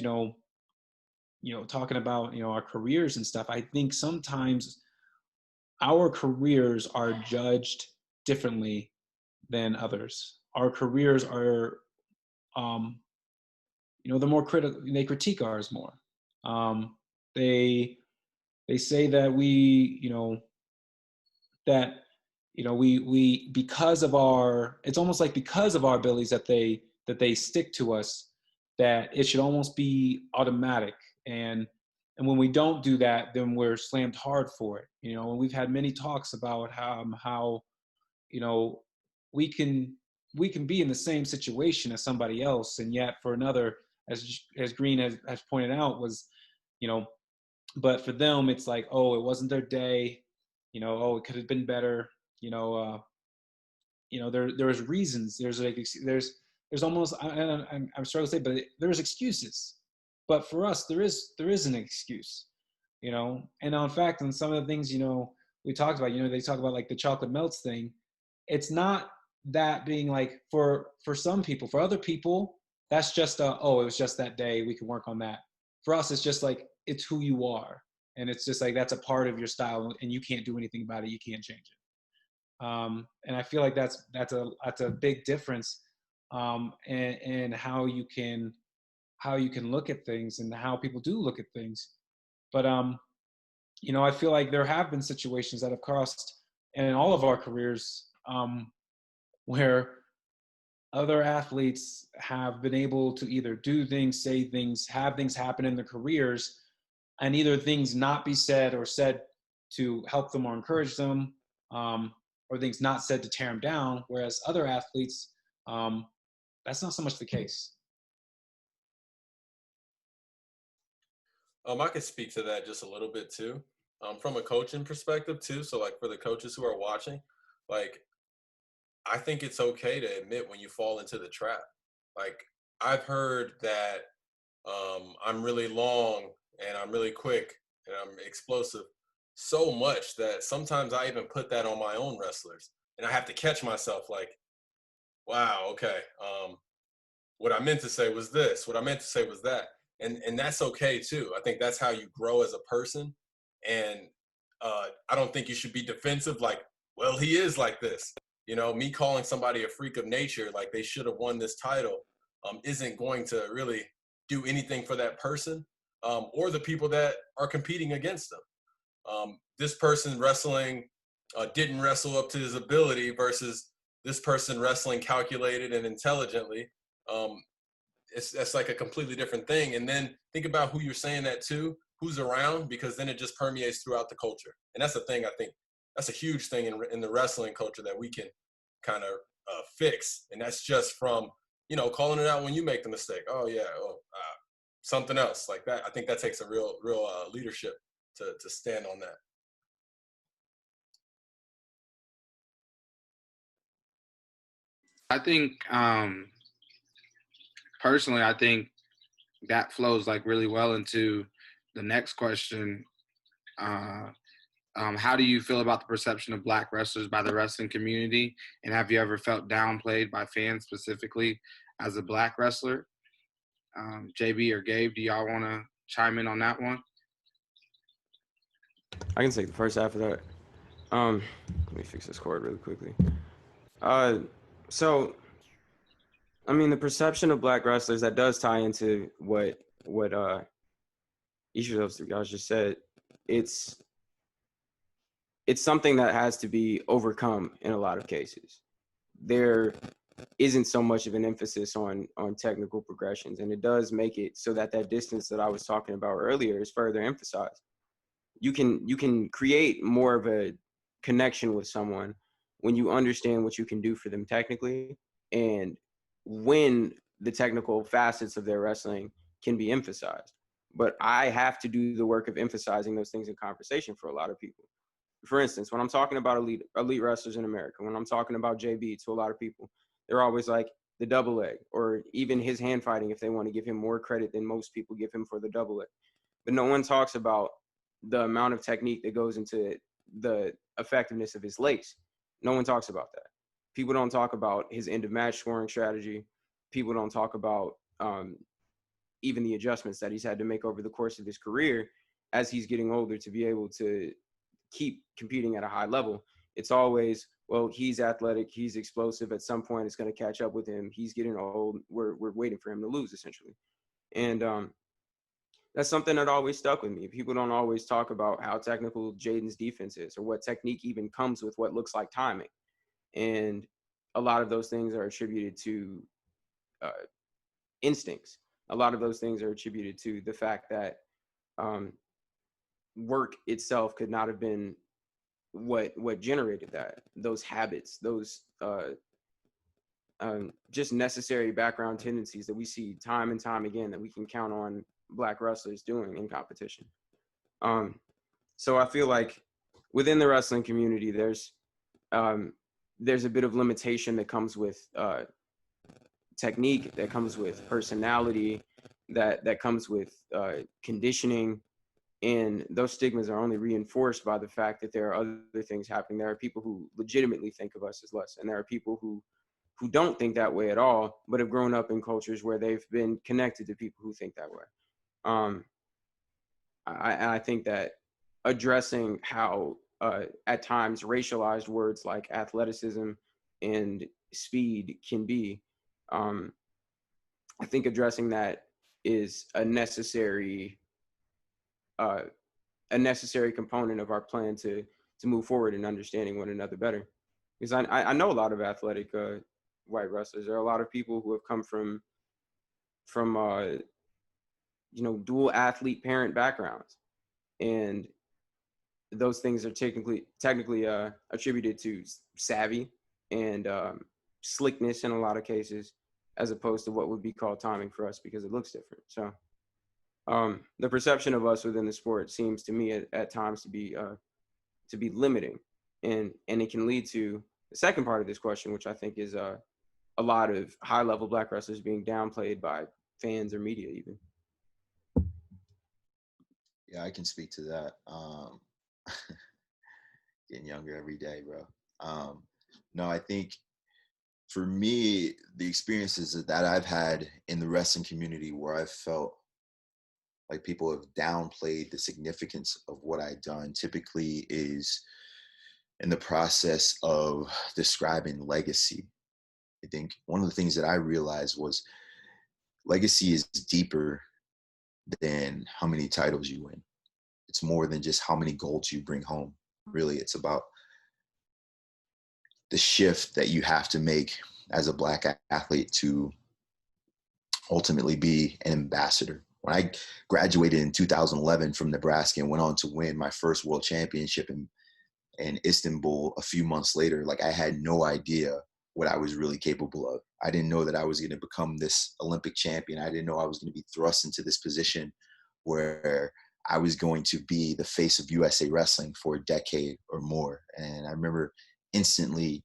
talking about, our careers and stuff, I think sometimes our careers are judged differently than others. Our careers are, they're more critical. They critique ours more. They say that we because of our, it's almost like because of our abilities that they stick to us, that it should almost be automatic. And when we don't do that, then we're slammed hard for it. And we've had many talks about how we can be in the same situation as somebody else, and yet for another, as Green has pointed out, was, but for them it's like, oh, it wasn't their day, oh, it could have been better, there's reasons, there's almost, I'm struggling to say, but there's excuses. But for us, there is an excuse, and in fact, on some of the things, we talked about, they talk about like the chocolate melts thing. It's not that being like, for some people, for other people, that's just oh, it was just that day, we can work on that. For us, it's just like, it's who you are. And it's just like, that's a part of your style, and you can't do anything about it. You can't change it. And I feel like that's a big difference, in how you can look at things and how people do look at things. But I feel like there have been situations that have crossed in all of our careers, where other athletes have been able to either do things, say things, have things happen in their careers, and either things not be said or said to help them or encourage them, or things not said to tear them down. Whereas other athletes, that's not so much the case. I could speak to that just a little bit too, from a coaching perspective too. So like for the coaches who are watching, like, I think it's okay to admit when you fall into the trap. Like, I've heard that I'm really long and I'm really quick and I'm explosive so much that sometimes I even put that on my own wrestlers, and I have to catch myself like, wow, okay, what I meant to say was this, what I meant to say was that. And that's okay too. I think that's how you grow as a person. And I don't think you should be defensive like, well, he is like this. Me calling somebody a freak of nature, like they should have won this title, isn't going to really do anything for that person, or the people that are competing against them. This person wrestling didn't wrestle up to his ability versus this person wrestling calculated and intelligently. That's like a completely different thing. And then think about who you're saying that to, who's around, because then it just permeates throughout the culture. And that's the thing, I think that's a huge thing in the wrestling culture that we can kind of fix. And that's just from, calling it out when you make the mistake. Oh yeah, something else like that. I think that takes a real leadership to stand on that. I think, personally, I think that flows like really well into the next question. How do you feel about the perception of Black wrestlers by the wrestling community? And have you ever felt downplayed by fans specifically as a Black wrestler? JB or Gabe, do y'all want to chime in on that one? I can take the first half of that. Let me fix this cord really quickly. So, I mean, the perception of Black wrestlers, that does tie into what each of those three guys just said. It's something that has to be overcome in a lot of cases. There isn't so much of an emphasis on technical progressions, and it does make it so that distance that I was talking about earlier is further emphasized. You can create more of a connection with someone when you understand what you can do for them technically, and when the technical facets of their wrestling can be emphasized. But I have to do the work of emphasizing those things in conversation for a lot of people. For instance, when I'm talking about elite wrestlers in America, when I'm talking about JB to a lot of people, they're always like, the double leg, or even his hand fighting if they want to give him more credit than most people give him for the double leg. But no one talks about the amount of technique that goes into the effectiveness of his legs. No one talks about that. People don't talk about his end of match scoring strategy. People don't talk about even the adjustments that he's had to make over the course of his career as he's getting older to be able to keep competing at a high level. It's always, well, he's athletic, he's explosive. At some point, it's going to catch up with him. He's getting old. We're waiting for him to lose, essentially. And that's something that always stuck with me. People don't always talk about how technical Jaden's defense is, or what technique even comes with what looks like timing. And a lot of those things are attributed to instincts. A lot of those things are attributed to the fact that work itself could not have been what generated that, those habits, those just necessary background tendencies that we see time and time again that we can count on Black wrestlers doing in competition. So I feel like within the wrestling community, there's a bit of limitation that comes with technique, that comes with personality, that comes with conditioning. And those stigmas are only reinforced by the fact that there are other things happening. There are people who legitimately think of us as less, and there are people who don't think that way at all, but have grown up in cultures where they've been connected to people who think that way. I think that addressing how at times racialized words like athleticism and speed can be, I think addressing that is a necessary component of our plan to move forward in understanding one another better. Because I know a lot of athletic white wrestlers. There are a lot of people who have come from dual athlete parent backgrounds, and those things are technically attributed to savvy and slickness in a lot of cases, as opposed to what would be called timing for us because it looks different. So the perception of us within the sport seems to me at times to be limiting, and it can lead to the second part of this question, which I think is a lot of high-level Black wrestlers being downplayed by fans or media even. Yeah, I can speak to that. Getting younger every day, bro. No, I think for me, the experiences that I've had in the wrestling community where I've felt like people have downplayed the significance of what I've done typically is in the process of describing legacy. I think one of the things that I realized was legacy is deeper than how many titles you win. It's more than just how many goals you bring home. Really, it's about the shift that you have to make as a Black athlete to ultimately be an ambassador. When I graduated in 2011 from Nebraska and went on to win my first world championship in Istanbul a few months later, like I had no idea what I was really capable of. I didn't know that I was going to become this Olympic champion. I didn't know I was going to be thrust into this position where I was going to be the face of USA Wrestling for a decade or more. And I remember instantly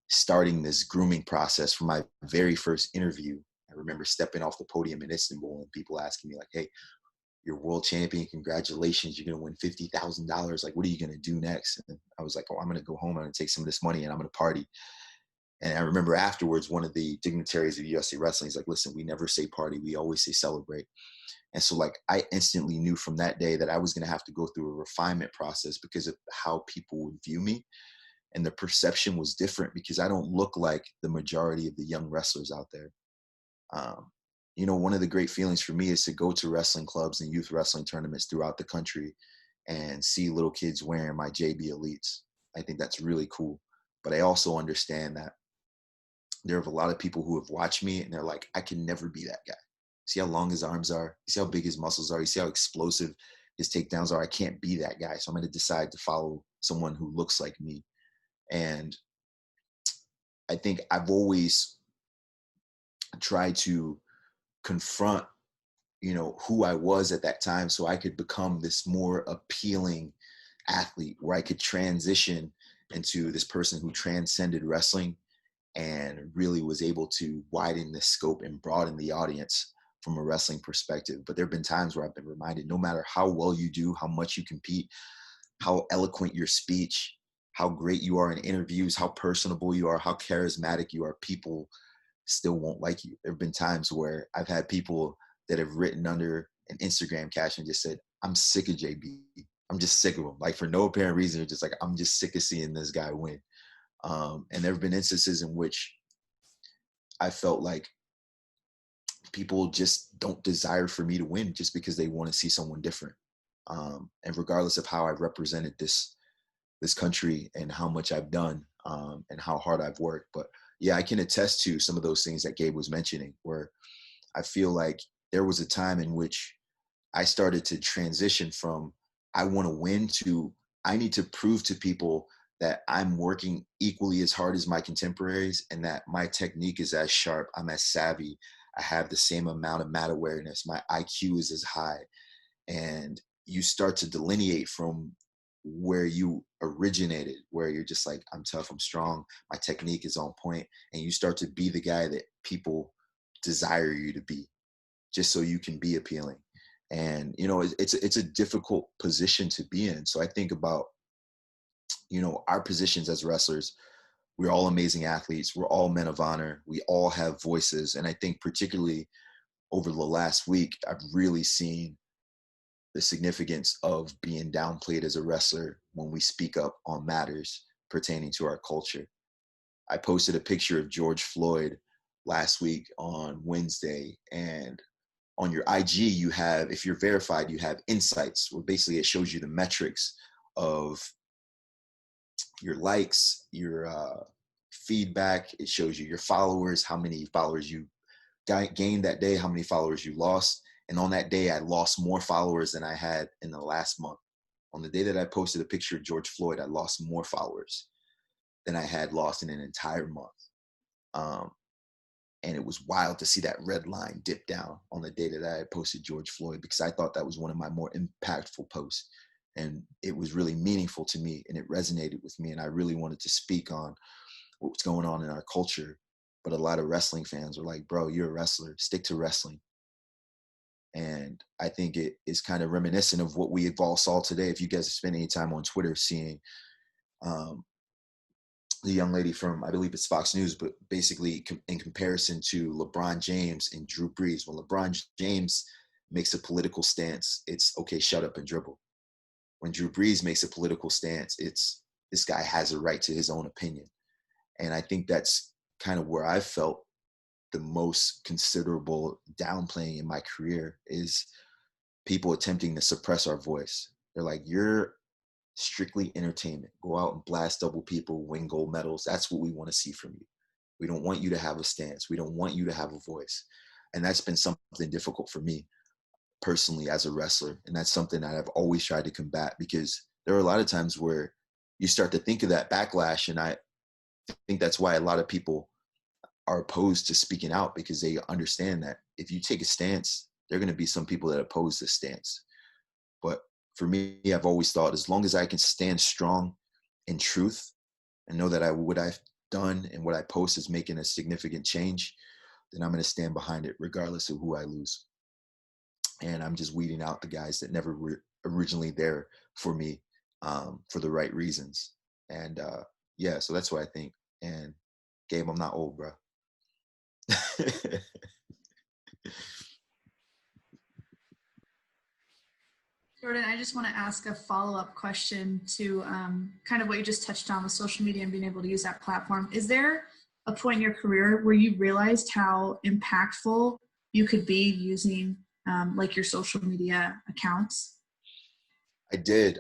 starting this grooming process for my very first interview. I remember stepping off the podium in Istanbul and people asking me like, hey, you're world champion, congratulations, you're going to win $50,000. Like, what are you going to do next? And I was like, oh, I'm going to go home, I'm going to take some of this money and I'm going to party. And I remember afterwards, one of the dignitaries of USA Wrestling is like, listen, we never say party, we always say celebrate. And so like, I instantly knew from that day that I was going to have to go through a refinement process because of how people would view me. And the perception was different because I don't look like the majority of the young wrestlers out there. One of the great feelings for me is to go to wrestling clubs and youth wrestling tournaments throughout the country and see little kids wearing my JB Elites. I think that's really cool. But I also understand that there are a lot of people who have watched me and they're like, I can never be that guy. See how long his arms are? You see how big his muscles are? You see how explosive his takedowns are? I can't be that guy. So I'm going to decide to follow someone who looks like me. And I think I've always tried to confront, who I was at that time so I could become this more appealing athlete where I could transition into this person who transcended wrestling and really was able to widen the scope and broaden the audience from a wrestling perspective. But there have been times where I've been reminded, no matter how well you do, how much you compete, how eloquent your speech, how great you are in interviews, how personable you are, how charismatic you are, people still won't like you. There have been times where I've had people that have written under an Instagram caption just said, I'm sick of JB. I'm just sick of him. Like, for no apparent reason, they're just like, I'm just sick of seeing this guy win. And there have been instances in which I felt like people just don't desire for me to win just because they want to see someone different. And regardless of how I've represented this country and how much I've done, and how hard I've worked. But yeah, I can attest to some of those things that Gabe was mentioning, where I feel like there was a time in which I started to transition from I want to win to I need to prove to people that I'm working equally as hard as my contemporaries and that my technique is as sharp, I'm as savvy, I have the same amount of mat awareness, my IQ is as high. And you start to delineate from where you originated, where you're just like, I'm tough, I'm strong, my technique is on point, and you start to be the guy that people desire you to be, just so you can be appealing. And it's a difficult position to be in. So I think about our positions as wrestlers. We're all amazing athletes, we're all men of honor, we all have voices. And I think particularly over the last week, I've really seen the significance of being downplayed as a wrestler when we speak up on matters pertaining to our culture. I posted a picture of George Floyd last week on Wednesday, and on your IG, you have, if you're verified, you have insights, where basically it shows you the metrics of your likes, your feedback. It shows you your followers, how many followers you gained that day, how many followers you lost. And on that day, I lost more followers than I had in the last month. On the day that I posted a picture of George Floyd, I lost more followers than I had lost in an entire month. And it was wild to see that red line dip down on the day that I had posted George Floyd, because I thought that was one of my more impactful posts. And it was really meaningful to me, and it resonated with me. And I really wanted to speak on what's going on in our culture. But a lot of wrestling fans were like, bro, you're a wrestler, stick to wrestling. And I think it is kind of reminiscent of what we've all saw today. If you guys have spent any time on Twitter seeing the young lady from, I believe it's Fox News, but basically in comparison to LeBron James and Drew Brees, when LeBron James makes a political stance, it's okay, shut up and dribble. When Drew Brees makes a political stance, it's this guy has a right to his own opinion. And I think that's kind of where I felt the most considerable downplaying in my career, is people attempting to suppress our voice. They're like, you're strictly entertainment. Go out and blast double people, win gold medals. That's what we want to see from you. We don't want you to have a stance. We don't want you to have a voice. And that's been something difficult for me personally as a wrestler. And that's something that I've always tried to combat, because there are a lot of times where you start to think of that backlash. And I think that's why a lot of people are opposed to speaking out, because they understand that if you take a stance, there are going to be some people that oppose this stance. But for me, I've always thought, as long as I can stand strong in truth and know that what I've done and what I post is making a significant change, then I'm going to stand behind it regardless of who I lose. And I'm just weeding out the guys that never were originally there for me for the right reasons. And yeah, so that's what I think. And Gabe, I'm not old, bro. Jordan, I just want to ask a follow-up question to kind of what you just touched on with social media and being able to use that platform. Is there a point in your career where you realized how impactful you could be using like your social media accounts? I did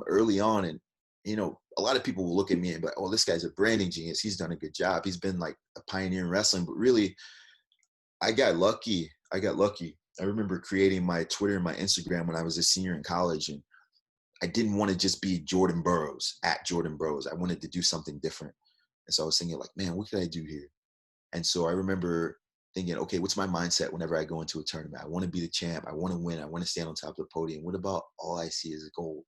early on. And, a lot of people will look at me and be like, oh, this guy's a branding genius. He's done a good job. He's been like a pioneer in wrestling. But really, I got lucky. I remember creating my Twitter and my Instagram when I was a senior in college. And I didn't want to just be Jordan Burroughs, at Jordan Burroughs. I wanted to do something different. And so I was thinking like, man, what could I do here? And so I remember thinking, okay, what's my mindset whenever I go into a tournament? I want to be the champ. I want to win. I want to stand on top of the podium. What about all I see is gold?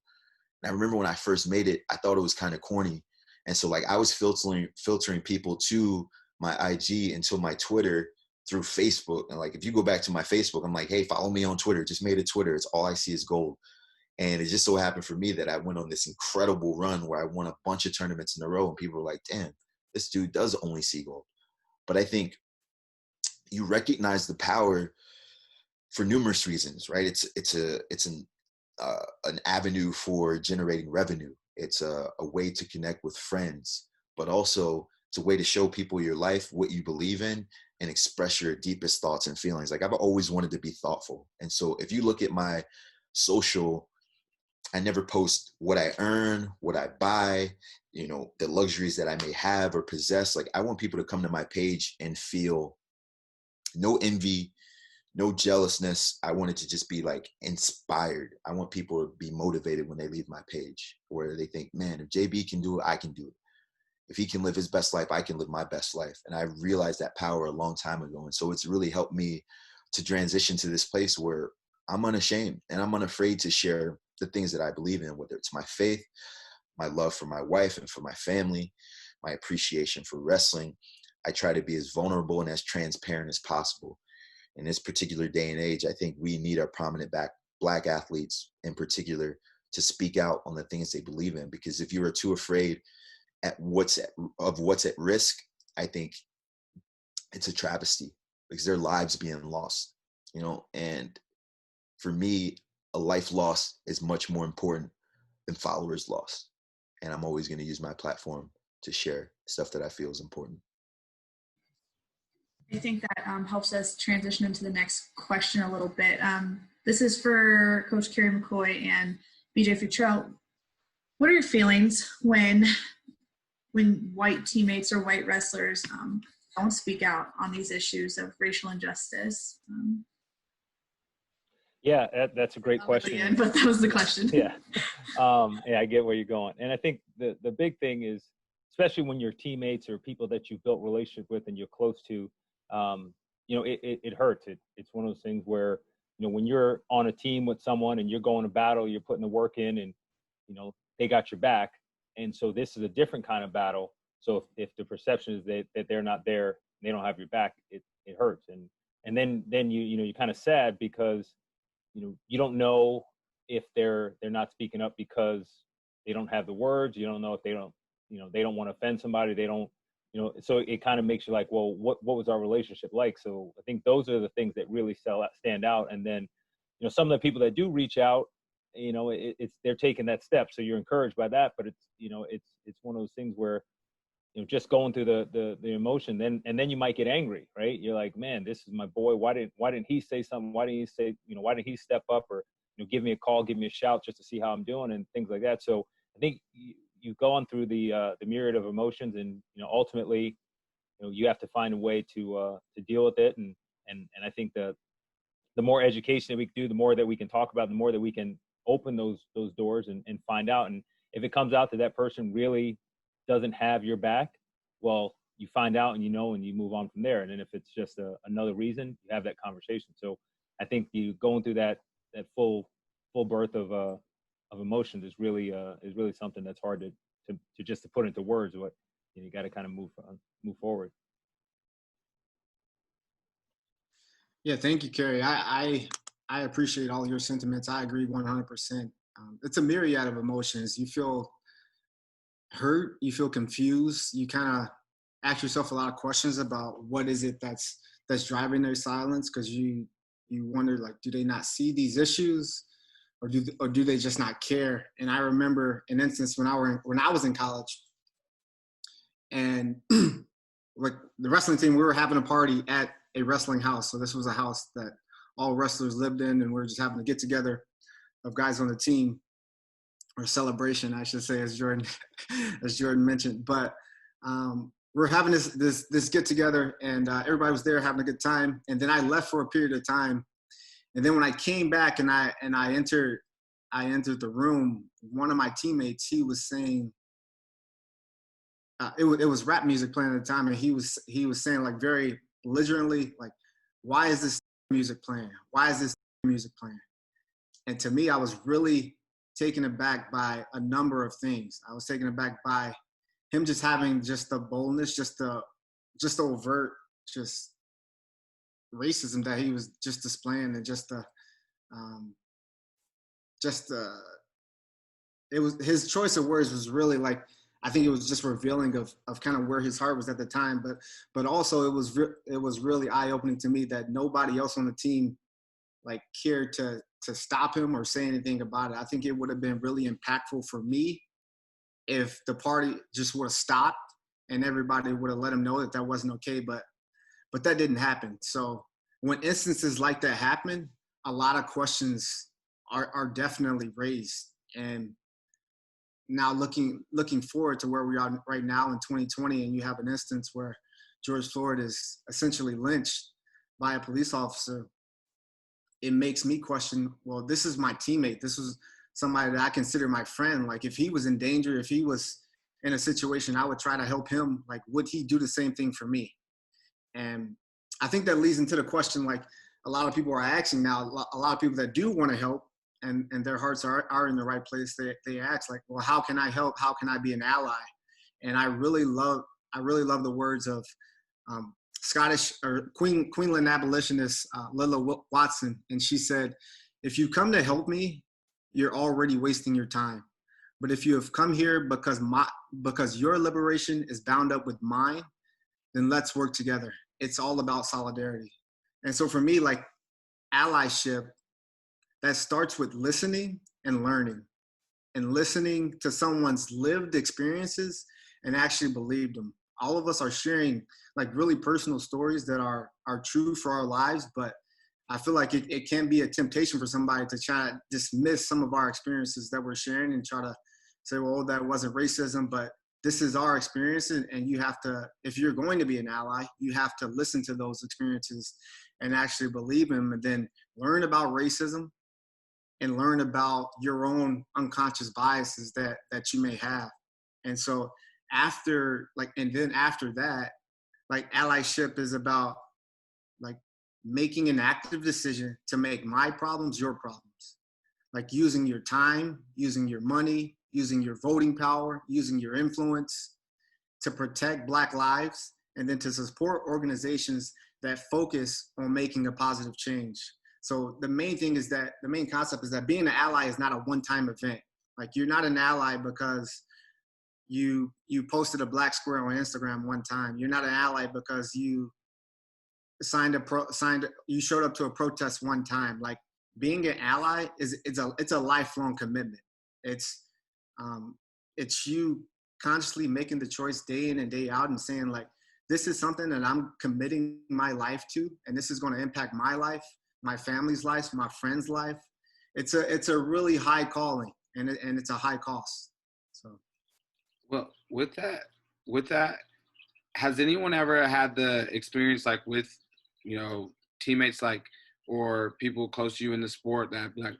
And I remember when I first made it, I thought it was kind of corny. And so like I was filtering people to my IG and to my Twitter through Facebook. And like, if you go back to my Facebook, I'm like, hey, follow me on Twitter. Just made a Twitter. It's all I see is gold. And it just so happened for me that I went on this incredible run where I won a bunch of tournaments in a row, and people were like, damn, this dude does only see gold. But I think you recognize the power for numerous reasons, right? It's an avenue for generating revenue. It's a way to connect with friends, but also it's a way to show people your life, what you believe in, and express your deepest thoughts and feelings. Like I've always wanted to be thoughtful. And so if you look at my social, I never post what I earn, what I buy, you know, the luxuries that I may have or possess. Like I want people to come to my page and feel no envy, no jealousness. I want it to just be like inspired. I want people to be motivated when they leave my page, where they think, man, if JB can do it, I can do it. If he can live his best life, I can live my best life. And I realized that power a long time ago. And so it's really helped me to transition to this place where I'm unashamed and I'm unafraid to share the things that I believe in, whether it's my faith, my love for my wife and for my family, my appreciation for wrestling. I try to be as vulnerable and as transparent as possible. In this particular day and age, I think we need our prominent Black athletes in particular to speak out on the things they believe in, because if you are too afraid of what's at risk, I think it's a travesty, because their lives being lost, you know. And for me, a life lost is much more important than followers lost. And I'm always going to use my platform to share stuff that I feel is important. I think that helps us transition into the next question a little bit. This is for Coach Kerry McCoy and BJ Futrell. What are your feelings when white teammates or white wrestlers don't speak out on these issues of racial injustice? Yeah, that's a great question. But that was the question. Yeah. Yeah, I get where you're going. And I think the big thing is, especially when you're teammates or people that you've built relationship with and you're close to, you know, it hurts. It's one of those things where, you know, when you're on a team with someone and you're going to battle, you're putting the work in, and, you know, they got your back. And so this is a different kind of battle. So if the perception is that they're not there, they don't have your back, it hurts. And then you're kind of sad because, you know, you don't know if they're not speaking up because they don't have the words. You don't know if they don't want to offend somebody. They don't, you know, so it kind of makes you like, well, what was our relationship like? So I think those are the things that really stand out. And then, you know, some of the people that do reach out, you know, they're taking that step. So you're encouraged by that, but it's, you know, it's one of those things where, you know, just going through the emotion, then you might get angry, right? You're like, man, this is my boy. Why didn't he say something? Why didn't he say, you know, why didn't he step up, or, you know, give me a call, give me a shout just to see how I'm doing and things like that. So I think you've gone through the myriad of emotions, and, you know, ultimately, you know, you have to find a way to deal with it. And I think the more education that we can do, the more that we can talk about, the more that we can open those doors and find out. And if it comes out that person really doesn't have your back, well, you find out and you know, and you move on from there. And then if it's just another reason, you have that conversation. So I think you going through that full birth of emotions is really something that's hard to just put into words. What, you know, you got to kind of move forward. Yeah, thank you, Kerry. I appreciate all your sentiments. I agree 100%. It's a myriad of emotions. You feel hurt, you feel confused, you kind of ask yourself a lot of questions about what is it that's driving their silence, because you wonder, like, do they not see these issues, or do they just not care? And I remember an instance when I was in college, and like the wrestling team, we were having a party at a wrestling house. So this was a house that all wrestlers lived in, and we were just having a get together of guys on the team, or celebration, I should say, as Jordan mentioned. But we're having this get together, and everybody was there having a good time. And then I left for a period of time, and then when I came back and I entered the room, one of my teammates, he was saying, it was rap music playing at the time, and he was saying, like, very belligerently, like, why is this music playing? Why is this music playing? And to me, I was really taken aback by a number of things. I was taken aback by him just having just the boldness, just the overt, just racism that he was just displaying, and it was, his choice of words was really like, I think it was just revealing of kind of where his heart was at the time, but also it was really eye-opening to me that nobody else on the team like cared to stop him or say anything about it. I think it would have been really impactful for me if the party just would have stopped and everybody would have let him know that that wasn't okay, but that didn't happen. So when instances like that happen, a lot of questions are definitely raised. And now looking forward to where we are right now in 2020, and you have an instance where George Floyd is essentially lynched by a police officer, it makes me question, well, this is my teammate. This was somebody that I consider my friend. Like, if he was in danger, if he was in a situation, I would try to help him. Like, would he do the same thing for me? And I think that leads into the question, like, a lot of people are asking now, a lot of people that do want to help and their hearts are in the right place, they ask, like, well, how can I help? How can I be an ally? And I really love the words of Scottish or Queensland abolitionist Lilla Watson. And she said, if you come to help me, you're already wasting your time. But if you have come here because your liberation is bound up with mine, then let's work together. It's all about solidarity. And so for me, like, allyship, that starts with listening and learning, and listening to someone's lived experiences and actually believe them. All of us are sharing like really personal stories that are true for our lives, but I feel like it can be a temptation for somebody to try to dismiss some of our experiences that we're sharing and try to say, well, that wasn't racism, but this is our experience. And you have to, if you're going to be an ally, you have to listen to those experiences and actually believe them, and then learn about racism and learn about your own unconscious biases that you may have. And so after that, like, allyship is about like making an active decision to make my problems your problems. Like, using your time, using your money, using your voting power, using your influence to protect Black lives, and then to support organizations that focus on making a positive change. So the main concept is that being an ally is not a one-time event. Like, you're not an ally because you posted a black square on Instagram one time. You're not an ally because you you showed up to a protest one time. Like, being an ally it's a lifelong commitment. It's you consciously making the choice day in and day out and saying, like, this is something that I'm committing my life to, and this is going to impact my life, my family's life, my friends' life. It's a really high calling, and it's a high cost. So, well, with that, has anyone ever had the experience, like, with, you know, teammates, like, or people close to you in the sport that, like,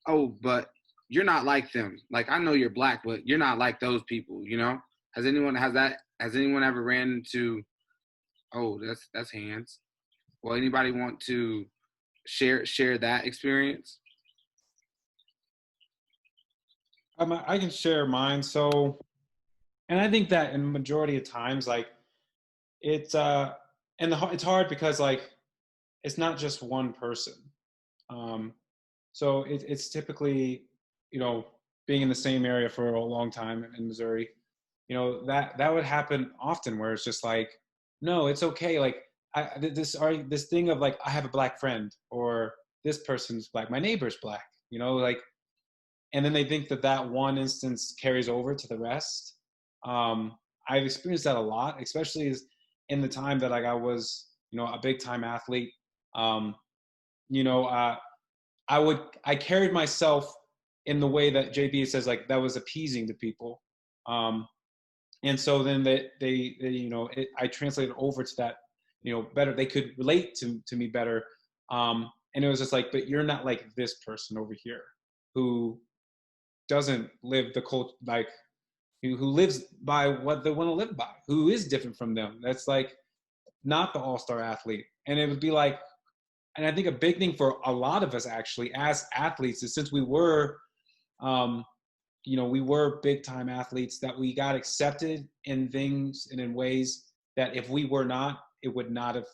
oh, but you're not like them. Like, I know you're Black, but you're not like those people, you know? Has anyone ever ran into, oh, that's hands? Well, anybody want to share that experience? I can share mine. So, and I think that in majority of times, like, it's hard because, like, it's not just one person. So it's typically, you know, being in the same area for a long time in Missouri, you know, that would happen often, where it's just like, no, it's okay. Like, this thing of, like, I have a Black friend, or this person's Black, my neighbor's Black, you know, like, and then they think that one instance carries over to the rest. I've experienced that a lot, especially in the time that, like, I was, you know, a big time athlete. You know, I carried myself in the way that JB says, like, that was appeasing to people. And so then they you know, I translated over to that, you know, better, they could relate to me better. And it was just like, but you're not like this person over here who doesn't live the cult, like, who lives by what they want to live by, who is different from them. That's, like, not the all-star athlete. And it would be like, and I think a big thing for a lot of us, actually, as athletes, is since we were you know, we were big time athletes, that we got accepted in things and in ways that if we were not, it would not have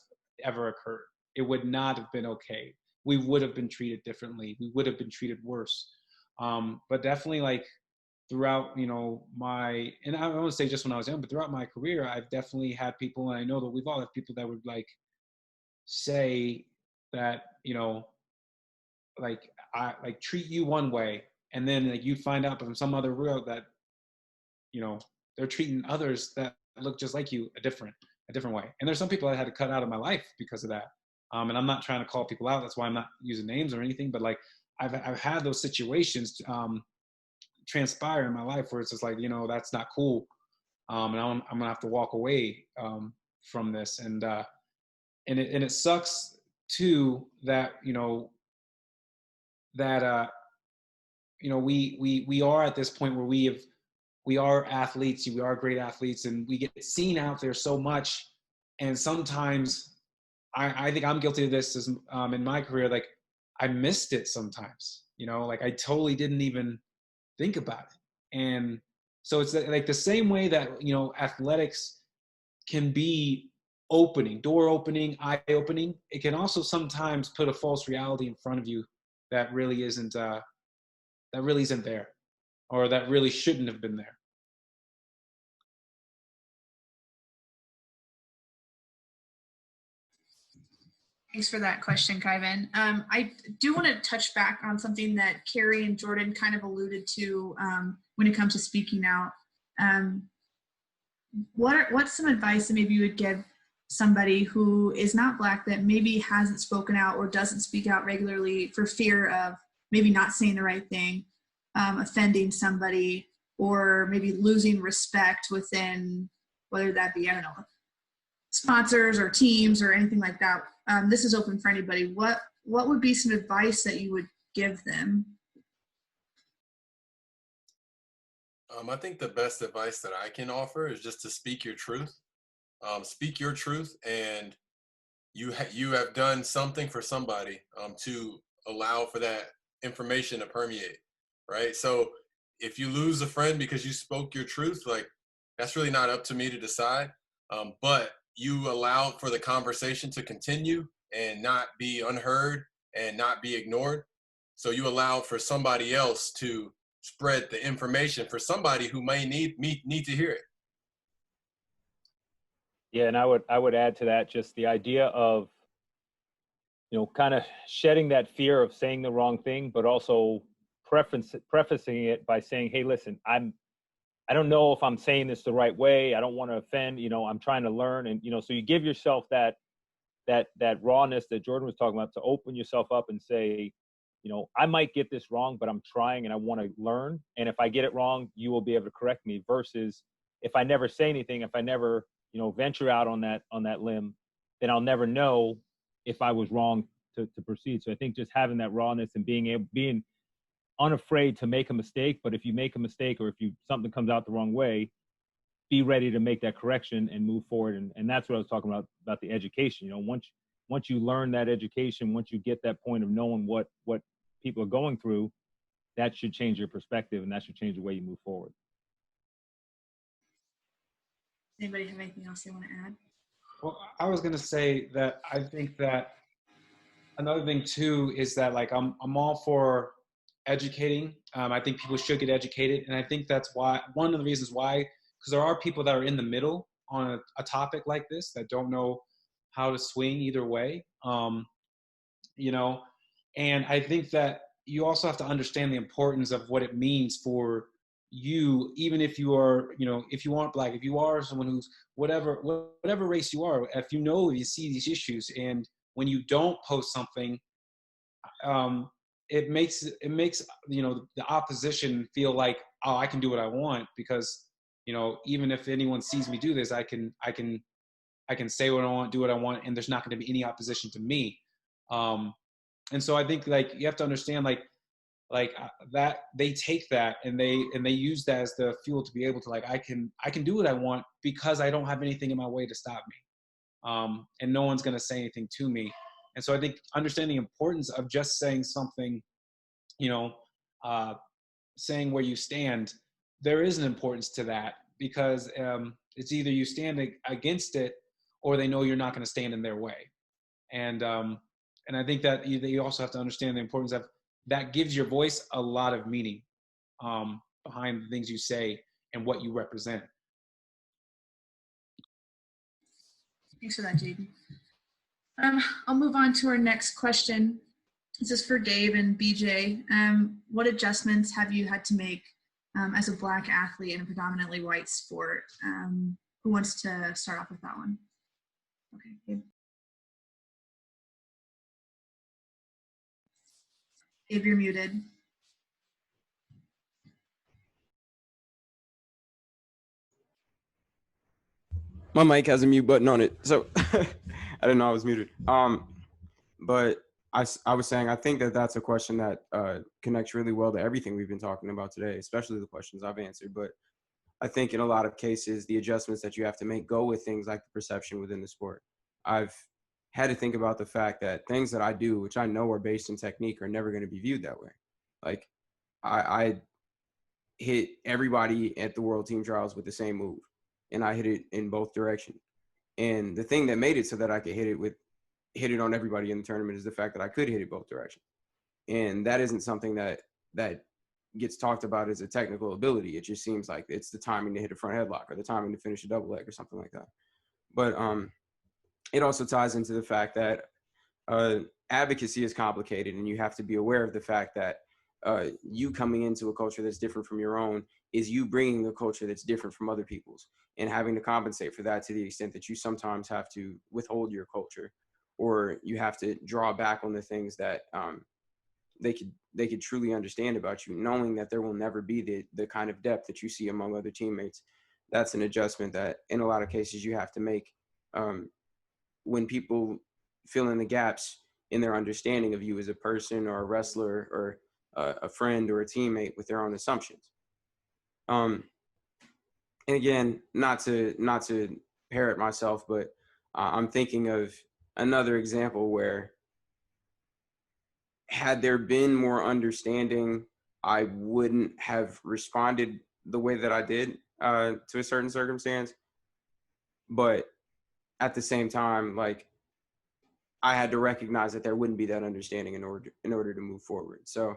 ever occurred. It would not have been okay. We would have been treated differently. We would have been treated worse. But definitely, like, throughout, you know, and I don't want to say just when I was young, but throughout my career, I've definitely had people, and I know that we've all had people that would like say that, you know, like, I like treat you one way, and then like you find out from some other real that, you know, they're treating others that look just like you a different way. And there's some people I had to cut out of my life because of that. And I'm not trying to call people out. That's why I'm not using names or anything. But like, I've had those situations transpire in my life where it's just like, you know, that's not cool. And I'm gonna have to walk away from this. And it sucks too that, you know, that you know, we are at this point where we are athletes, we are great athletes, and we get seen out there so much. And sometimes I think I'm guilty of this as, in my career, like I missed it sometimes, you know, like I totally didn't even think about it. And so it's like the same way that, you know, athletics can be door opening, eye opening. It can also sometimes put a false reality in front of you that really isn't there, or that really shouldn't have been there. Thanks for that question, Kyven. I do want to touch back on something that Kerry and Jordan kind of alluded to when it comes to speaking out. What's some advice that maybe you would give somebody who is not Black, that maybe hasn't spoken out or doesn't speak out regularly for fear of maybe not saying the right thing, offending somebody, or maybe losing respect within, whether that be, I don't know, sponsors or teams or anything like that? This is open for anybody. What would be some advice that you would give them? I think the best advice that I can offer is just to speak your truth. Speak your truth, and you have done something for somebody to allow for that information to permeate, right? So if you lose a friend because you spoke your truth, like, that's really not up to me to decide. But you allowed for the conversation to continue and not be unheard and not be ignored. So you allowed for somebody else to spread the information for somebody who may need to hear it. Yeah, and I would add to that just the idea of, you know, kind of shedding that fear of saying the wrong thing, but also prefacing it by saying, hey, listen, I don't know if I'm saying this the right way. I don't want to offend, you know, I'm trying to learn. And, you know, so you give yourself that rawness that Jordan was talking about, to open yourself up and say, you know, I might get this wrong, but I'm trying and I want to learn. And if I get it wrong, you will be able to correct me, versus if I never say anything, if I never, you know, venture out on that limb, then I'll never know if I was wrong to proceed. So I think just having that rawness and being unafraid to make a mistake, but if you make a mistake or if something comes out the wrong way, be ready to make that correction and move forward. And that's what I was talking about the education. You know, once you learn that education, once you get that point of knowing what people are going through, that should change your perspective, and that should change the way you move forward. Anybody have anything else they want to add? Well, I was going to say that I think that another thing too is that, like, I'm all for educating. I think people should get educated, and I think that's why, one of the reasons why, because there are people that are in the middle on a topic like this that don't know how to swing either way. You know, and I think that you also have to understand the importance of what it means for you, even if you are, you know, if you aren't Black, if you are someone who's whatever race you are, if you know, you see these issues, and when you don't post something, it makes you know, the opposition feel like, oh, I can do what I want, because, you know, even if anyone sees me do this, I can say what I want, do what I want, and there's not going to be any opposition to me. And so I think, like, you have to understand, like that they take that and they use that as the fuel to be able to, like, I can do what I want because I don't have anything in my way to stop me. And no one's going to say anything to me. And so I think understanding the importance of just saying something, you know, saying where you stand, there is an importance to that, because it's either you stand against it or they know you're not going to stand in their way. And I think that you also have to understand the importance of that. Gives your voice a lot of meaning behind the things you say and what you represent. Thanks for that, Jaden. I'll move on to our next question. This is for Gabe and BJ. What adjustments have you had to make as a Black athlete in a predominantly white sport? Who wants to start off with that one? Okay, Gabe. Gabe, you're muted. My mic has a mute button on it, so I didn't know I was muted. But I was saying, I think that that's a question that connects really well to everything we've been talking about today, especially the questions I've answered. But I think in a lot of cases, the adjustments that you have to make go with things like the perception within the sport. I've had to think about the fact that things that I do, which I know are based in technique, are never going to be viewed that way. Like I hit everybody at the World Team Trials with the same move, and I hit it in both directions. And the thing that made it so that I could hit it on everybody in the tournament is the fact that I could hit it both directions. And that isn't something that gets talked about as a technical ability. It just seems like it's the timing to hit a front headlock or the timing to finish a double leg or something like that. But it also ties into the fact that advocacy is complicated, and you have to be aware of the fact that you coming into a culture that's different from your own is you bringing a culture that's different from other people's, and having to compensate for that to the extent that you sometimes have to withhold your culture, or you have to draw back on the things that they could truly understand about you, knowing that there will never be the kind of depth that you see among other teammates. That's an adjustment that in a lot of cases you have to make when people fill in the gaps in their understanding of you as a person or a wrestler or a friend or a teammate with their own assumptions. And again, not to parrot myself, but I'm thinking of another example where had there been more understanding, I wouldn't have responded the way that I did to a certain circumstance. But at the same time, like, I had to recognize that there wouldn't be that understanding in order to move forward. So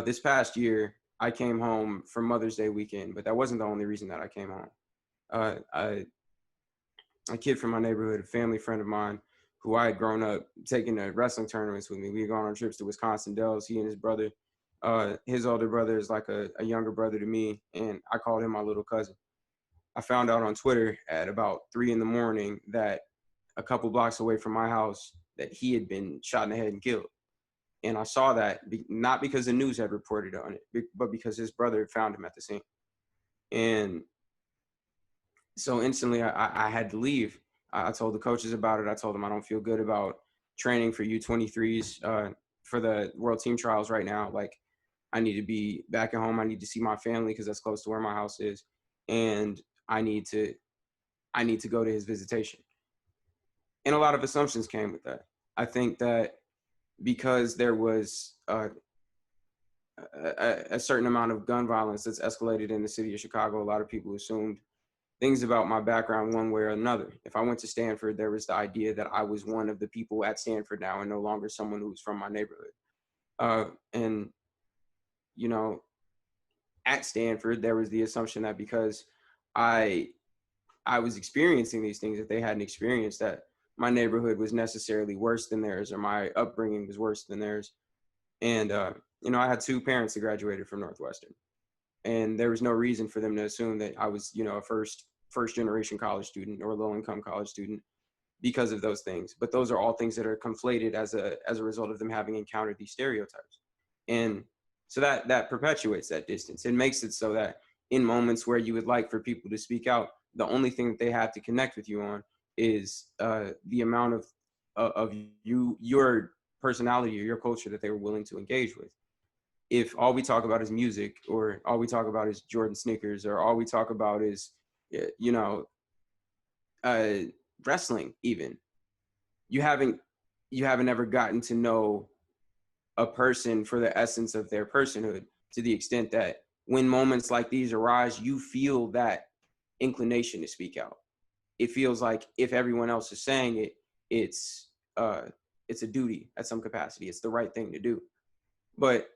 this past year, I came home for Mother's Day weekend, but that wasn't the only reason that I came home. A kid from my neighborhood, a family friend of mine, who I had grown up taking to wrestling tournaments with me. We had gone on trips to Wisconsin Dells, he and his brother. His older brother is like a younger brother to me, and I called him my little cousin. I found out on Twitter at about 3 a.m. that a couple blocks away from my house that he had been shot in the head and killed. And I saw that not because the news had reported on it, but because his brother had found him at the scene. And so instantly I had to leave. I told the coaches about it. I told them I don't feel good about training for U23s for the World Team Trials right now. Like, I need to be back at home. I need to see my family because that's close to where my house is. And I need to go to his visitation. And a lot of assumptions came with that. I think that because there was a certain amount of gun violence that's escalated in the city of Chicago, a lot of people assumed things about my background one way or another. If I went to Stanford, there was the idea that I was one of the people at Stanford now and no longer someone who was from my neighborhood. And, you know, at Stanford, there was the assumption that because I was experiencing these things that they hadn't experienced, that my neighborhood was necessarily worse than theirs, or my upbringing was worse than theirs. And, you know, I had 2 parents that graduated from Northwestern, and there was no reason for them to assume that I was, you know, a first generation college student or low income college student because of those things. But those are all things that are conflated as a result of them having encountered these stereotypes. And so that perpetuates that distance. It makes it so that in moments where you would like for people to speak out, the only thing that they have to connect with you on is the amount of your personality or your culture that they were willing to engage with. If all we talk about is music, or all we talk about is Jordan sneakers, or all we talk about is, you know, wrestling, even, you haven't ever gotten to know a person for the essence of their personhood. to the extent that when moments like these arise, you feel that inclination to speak out. It feels like if everyone else is saying it, it's a duty at some capacity. It's the right thing to do. But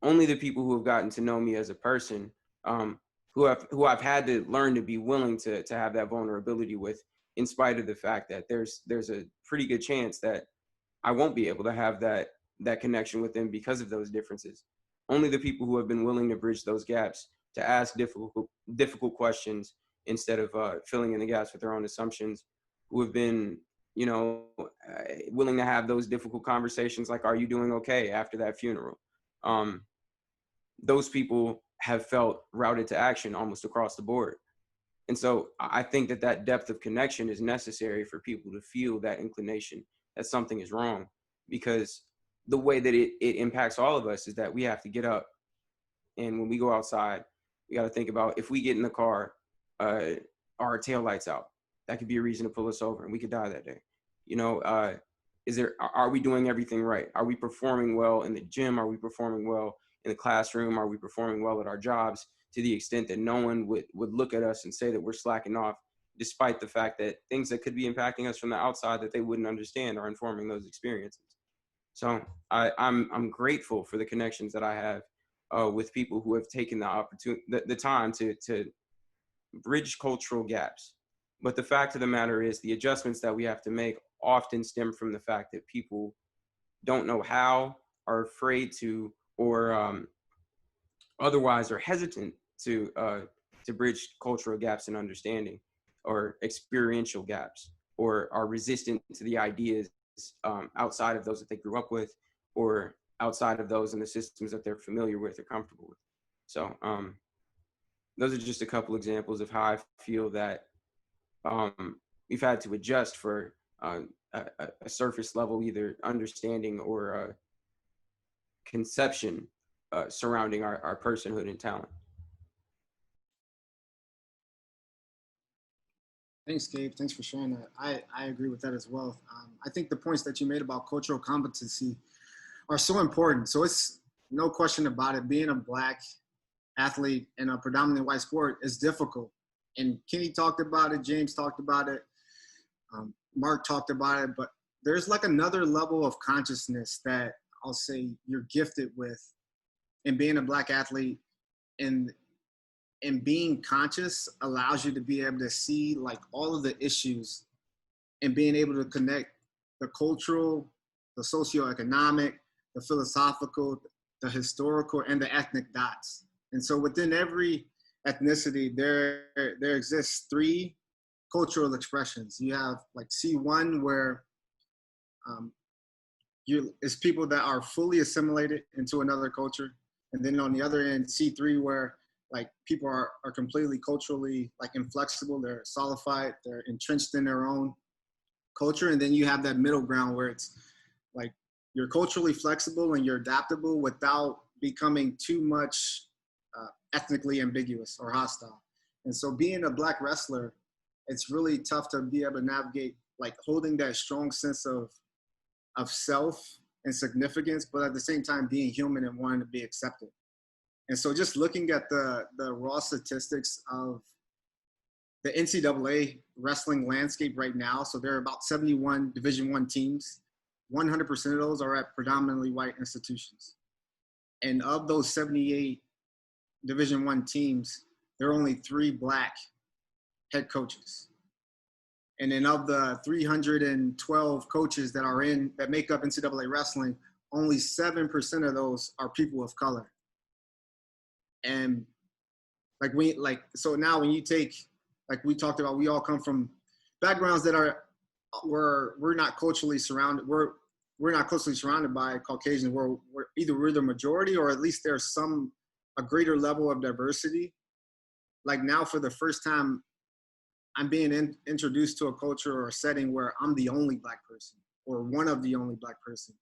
only the people who have gotten to know me as a person, who I've had to learn to be willing to have that vulnerability with, in spite of the fact that there's a pretty good chance that I won't be able to have that connection with them because of those differences. Only the people who have been willing to bridge those gaps, to ask difficult questions instead of filling in the gaps with their own assumptions, who have been, willing to have those difficult conversations like, are you doing okay after that funeral? Those people have felt routed to action almost across the board. And so I think that depth of connection is necessary for people to feel that inclination that something is wrong, because the way that it impacts all of us is that we have to get up. And when we go outside, we got to think about, if we get in the car, our taillights out, that could be a reason to pull us over and we could die that day. Are we doing everything right? Are we performing well in the gym? Are we performing well in the classroom? Are we performing well at our jobs, to the extent that no one would look at us and say that we're slacking off, despite the fact that things that could be impacting us from the outside that they wouldn't understand are informing those experiences. So I'm grateful for the connections that I have with people who have taken the opportunity, the time to bridge cultural gaps. But the fact of the matter is, the adjustments that we have to make often stem from the fact that people don't know how, are afraid to, or otherwise are hesitant to bridge cultural gaps in understanding, or experiential gaps, or are resistant to the ideas outside of those that they grew up with, or outside of those in the systems that they're familiar with or comfortable with. So those are just a couple examples of how I feel that we've had to adjust for a surface level, either understanding or conception surrounding our personhood and talent. Thanks, Gabe. Thanks for sharing that. I agree with that as well. I think the points that you made about cultural competency are so important. So it's no question about it. Being a Black athlete in a predominantly white sport is difficult. And Kenny talked about it. James talked about it. Mark talked about it. But there's like another level of consciousness that I'll say you're gifted with in being a Black athlete, and being conscious allows you to be able to see like all of the issues and being able to connect the cultural, the socioeconomic, the philosophical, the historical, and the ethnic dots. And so within every ethnicity, there exists 3 cultural expressions. You have like C1, where it's people that are fully assimilated into another culture. And then on the other end, C3, where like people are completely culturally like inflexible, they're solidified, they're entrenched in their own culture. And then you have that middle ground where it's like you're culturally flexible and you're adaptable without becoming too much ethnically ambiguous or hostile. And so being a Black wrestler, it's really tough to be able to navigate like holding that strong sense of self and significance, but at the same time being human and wanting to be accepted. And so just looking at the raw statistics of the NCAA wrestling landscape right now, so there are about 71 Division I teams. 100% of those are at predominantly white institutions. And of those 78 Division I teams, there are only 3 Black head coaches. And then of the 312 coaches that make up NCAA wrestling, only 7% of those are people of color. And so now when you take, like we talked about, we all come from backgrounds that we're not culturally surrounded. We're not closely surrounded by Caucasians. We're the majority, or at least there's a greater level of diversity. Like now, for the first time, I'm being introduced to a culture or a setting where I'm the only Black person, or one of the only Black person.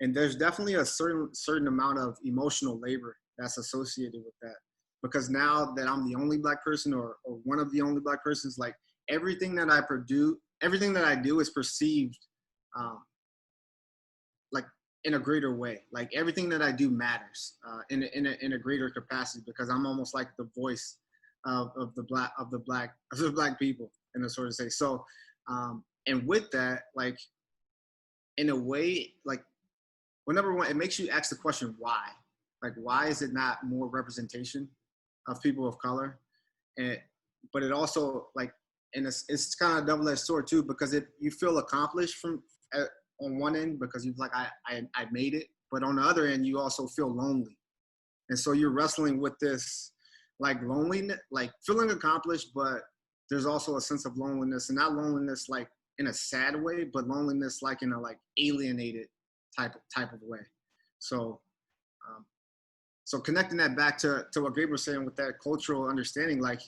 And there's definitely a certain amount of emotional labor that's associated with that. Because now that I'm the only Black person, or one of the only Black persons, like everything that I do is perceived like in a greater way. Like everything that I do matters in a greater capacity, because I'm almost like the voice of the black people, in a sort of say. So, and with that, like in a way, like, well, number one, it makes you ask the question why. Like, why is it not more representation of people of color? But it also, like, and it's kind of a double-edged sword too, because you feel accomplished on one end, because you're like, I made it, but on the other end, you also feel lonely, and so you're wrestling with this, like, loneliness, like feeling accomplished, but there's also a sense of loneliness, and not loneliness like in a sad way, but loneliness like in a like alienated type of way. So, so connecting that back to what Gabe was saying with that cultural understanding, like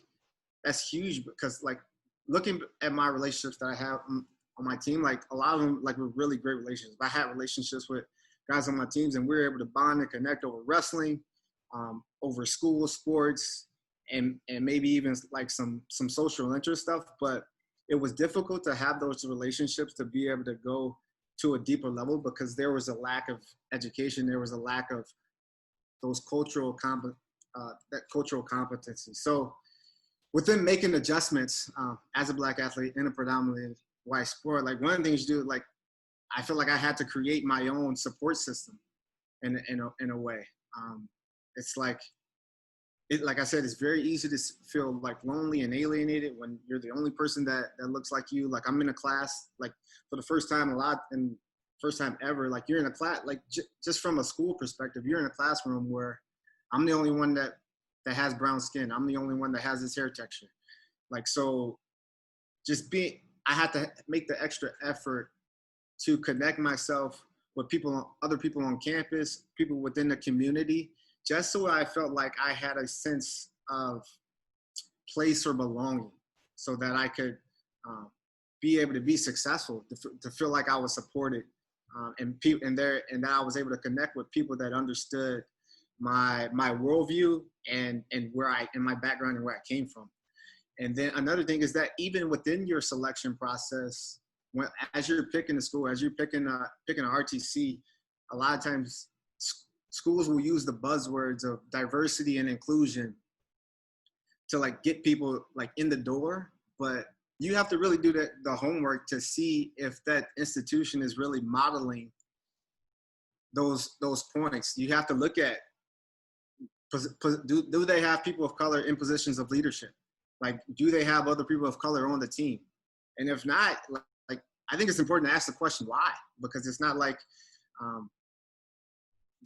that's huge, because like looking at my relationships that I have on my team, like a lot of them like were really great relationships. I had relationships with guys on my teams, and we were able to bond and connect over wrestling, over school sports, and maybe even like some social interest stuff. But it was difficult to have those relationships to be able to go to a deeper level, because there was a lack of education. There was a lack of those cultural competency. So within making adjustments as a Black athlete in a predominantly white sport, like one of the things you do, like I feel like I had to create my own support system in a way. It's like, like I said, it's very easy to feel like lonely and alienated when you're the only person that looks like you. Like I'm in a class, like for the first time first time ever, like you're in a class, like just from a school perspective, you're in a classroom where I'm the only one that has brown skin. I'm the only one that has this hair texture. Like, so I had to make the extra effort to connect myself with other people on campus, people within the community, just so I felt like I had a sense of place or belonging, so that I could be able to be successful, to feel like I was supported, and that I was able to connect with people that understood my worldview and my background and where I came from. And then another thing is that even within your selection process, as you're picking a school, as you're picking an RTC, a lot of times schools will use the buzzwords of diversity and inclusion to like get people like in the door, but you have to really do the homework to see if that institution is really modeling those points. You have to look at, do they have people of color in positions of leadership? Like, do they have other people of color on the team? And if not, like I think it's important to ask the question why, because it's not like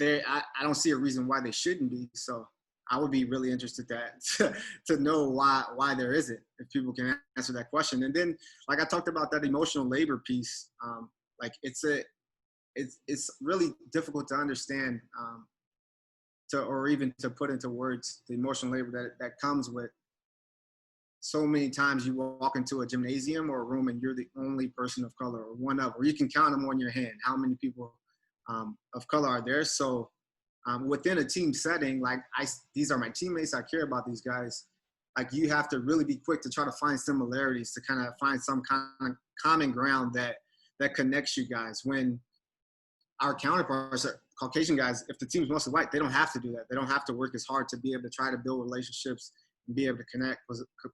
I don't see a reason why they shouldn't be. So I would be really interested to know why there isn't, if people can answer that question. And then, like I talked about that emotional labor piece, like it's really difficult to understand, or even to put into words, the emotional labor that comes with so many times you walk into a gymnasium or a room and you're the only person of color, or you can count them on your hand, how many people of color are there. So within a team setting, like these are my teammates, I care about these guys. Like you have to really be quick to try to find similarities, to kind of find some kind of common ground that connects you guys. When our counterparts are Caucasian guys, if the team's mostly white, they don't have to do that. They don't have to work as hard to be able to try to build relationships and be able to connect,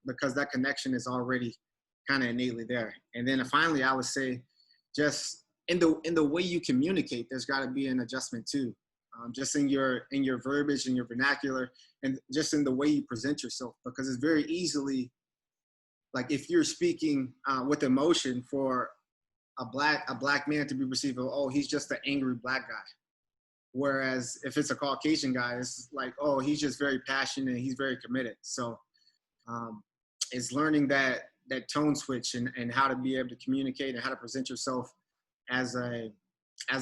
because that connection is already kind of innately there. And then finally, I would say just in the way you communicate, there's got to be an adjustment too. Just in your verbiage and your vernacular, and just in the way you present yourself, because it's very easily, like if you're speaking with emotion, for a black man to be perceived, oh, he's just an angry black guy. Whereas if it's a Caucasian guy, it's like, oh, he's just very passionate, he's very committed. So it's learning that tone switch and how to be able to communicate and how to present yourself as a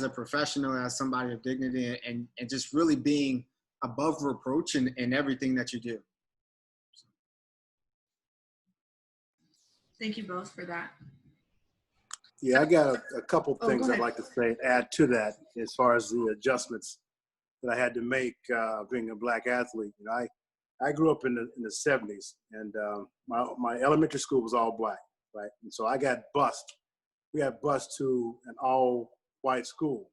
professional, as somebody of dignity, and just really being above reproach in everything that you do. Thank you both for that. Yeah, I got a couple Oh, things go I'd ahead. like to add to that, as far as the adjustments that I had to make being a black athlete. You know, I grew up in the 70s, and my elementary school was all black, right? And so I got bused. We got bused to an all white school.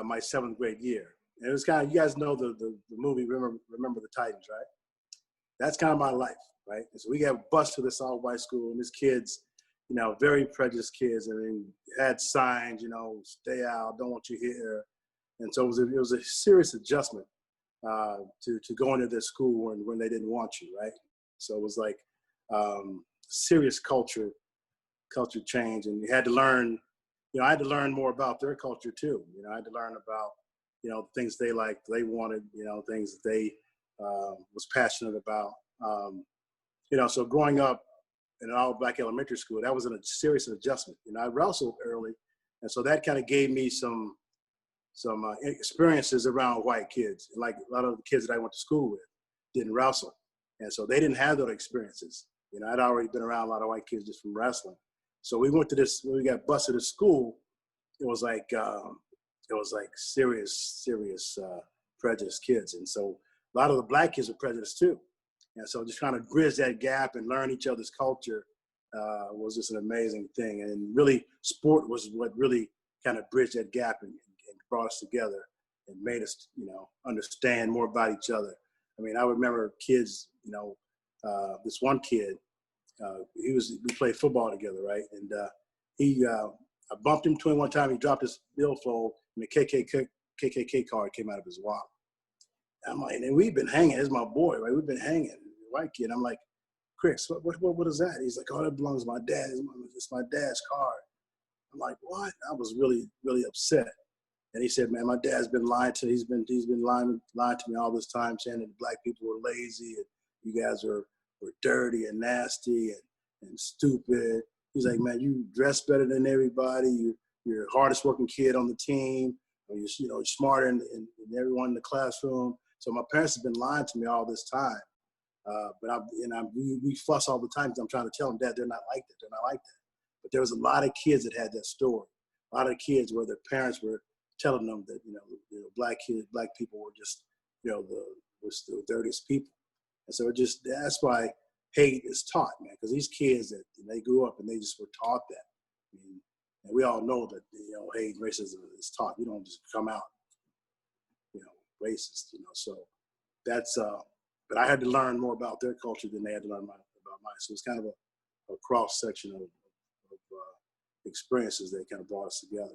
my 7th grade year. And it was kind of, you guys know the movie Remember the Titans, right? That's kind of my life, right? And so we got bused to this all-white school, and these kids, you know, very prejudiced kids, and then had signs, you know, stay out, don't want you here. And so it was a serious adjustment to go into this school when they didn't want you, right? So it was like serious culture change, and you had to learn. You know, I had to learn more about their culture too. You know, I had to learn about, you know, things they liked, they wanted, you know, things that they was passionate about. You know, so growing up in an all-black elementary school, that was a serious adjustment. You know, I wrestled early, and so that kind of gave me some experiences around white kids. Like a lot of the kids that I went to school with didn't wrestle, and so they didn't have those experiences. You know, I'd already been around a lot of white kids just from wrestling. So we went to this, when we got busted at school, it was like serious prejudiced kids. And so a lot of the black kids were prejudiced too. And so just trying to bridge that gap and learn each other's culture was just an amazing thing. And really, sport was what really kind of bridged that gap and brought us together and made us, you know, understand more about each other. I mean, I remember kids, you know, this one kid, we played football together, right? And I bumped him to him one time. He dropped his billfold, and the KKK card came out of his wallet. I'm like, and we've been hanging. This is my boy, right? We've been hanging. White kid. I'm like, Chris, what is that? He's like, oh, that belongs to my dad. It's my dad's card. I'm like, what? I was really, really upset. And he said, man, my dad's been lying to. He's been lying to me all this time, saying that black people were lazy and you guys were dirty and nasty and stupid. He's like, man, you dress better than everybody. You're the hardest working kid on the team. You're smarter than everyone in the classroom. So my parents have been lying to me all this time. We fuss all the time because I'm trying to tell them, Dad, they're not like that. They're not like that. But there was a lot of kids that had that story. A lot of kids where their parents were telling them that, black people were just, the dirtiest people. And so that's why hate is taught, man, because these kids that they grew up and they just were taught that. I mean, and we all know that, hate and racism is taught. You don't just come out, racist, so that's, but I had to learn more about their culture than they had to learn about mine. So it's kind of a cross section of experiences that kind of brought us together.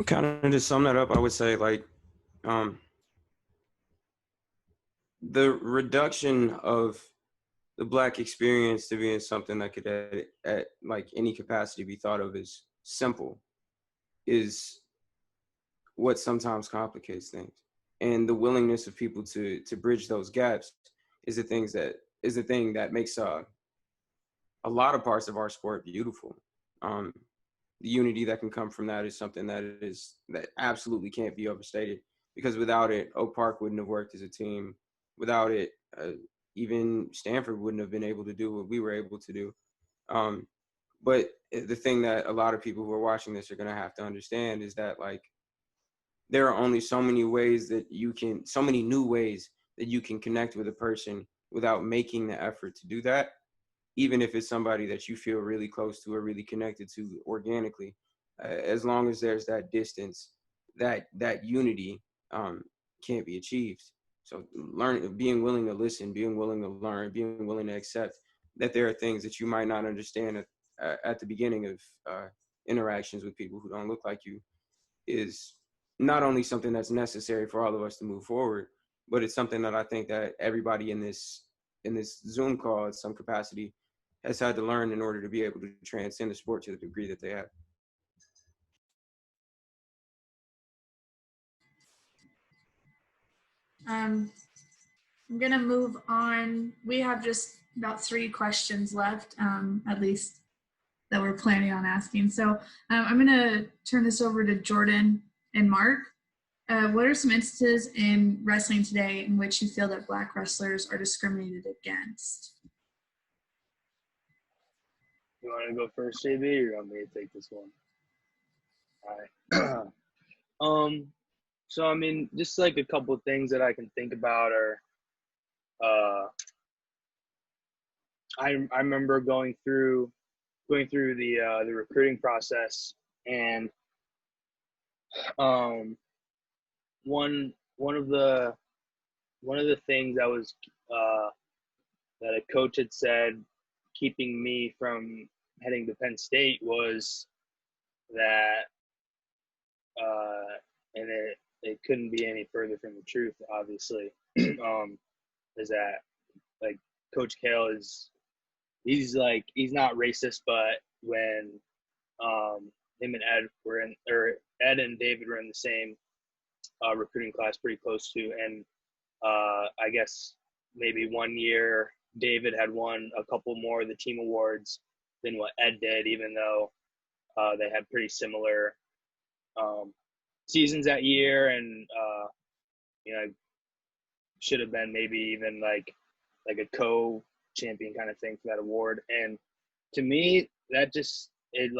Kind of to sum that up, I would say the reduction of the black experience to being something that could at like any capacity be thought of as simple is what sometimes complicates things. And the willingness of people to bridge those gaps is the thing that makes a lot of parts of our sport beautiful. The unity that can come from that is something that absolutely can't be overstated, because without it, Oak Park wouldn't have worked as a team. Without it, even Stanford wouldn't have been able to do what we were able to do. But the thing that a lot of people who are watching this are going to have to understand is that there are only so many ways so many new ways that you can connect with a person without making the effort to do that. Even if it's somebody that you feel really close to or really connected to organically, as long as there's that distance, that unity can't be achieved. So being willing to listen, being willing to learn, being willing to accept that there are things that you might not understand at the beginning of interactions with people who don't look like you is not only something that's necessary for all of us to move forward, but it's something that I think that everybody in this Zoom call at some capacity has had to learn in order to be able to transcend the sport to the degree that they have. I'm going to move on. We have just about 3 questions left, at least that we're planning on asking. So I'm going to turn this over to Jordan and Mark. What are some instances in wrestling today in which you feel that Black wrestlers are discriminated against? You want to go first, JB, or you want me to take this one? All right. So I mean, just like a couple of things that I can think about are, I remember going through the recruiting process, and one of the things that was that a coach had said keeping me from heading to Penn State was that, and it couldn't be any further from the truth, obviously, is that, like, Coach Kale he's not racist, but when him and Ed and David were in the same recruiting class, pretty close to, and I guess maybe one year David had won a couple more of the team awards than what Ed did, even though they had pretty similar seasons that year, and should have been maybe even like a co-champion kind of thing for that award. And to me, that just and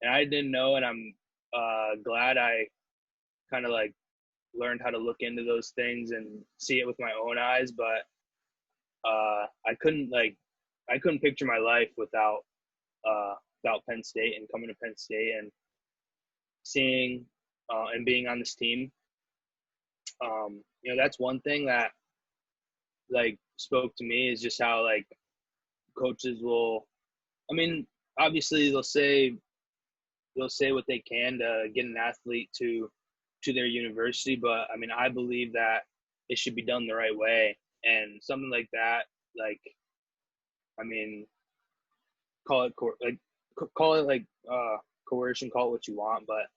I didn't know, and I'm glad I kind of learned how to look into those things and see it with my own eyes. But I couldn't picture my life without Penn State, and coming to Penn State and seeing and being on this team. That's one thing that spoke to me, is just how coaches will, obviously they'll say what they can to get an athlete to their university, but I believe that it should be done the right way. And something like that, call it coercion, call it what you want, but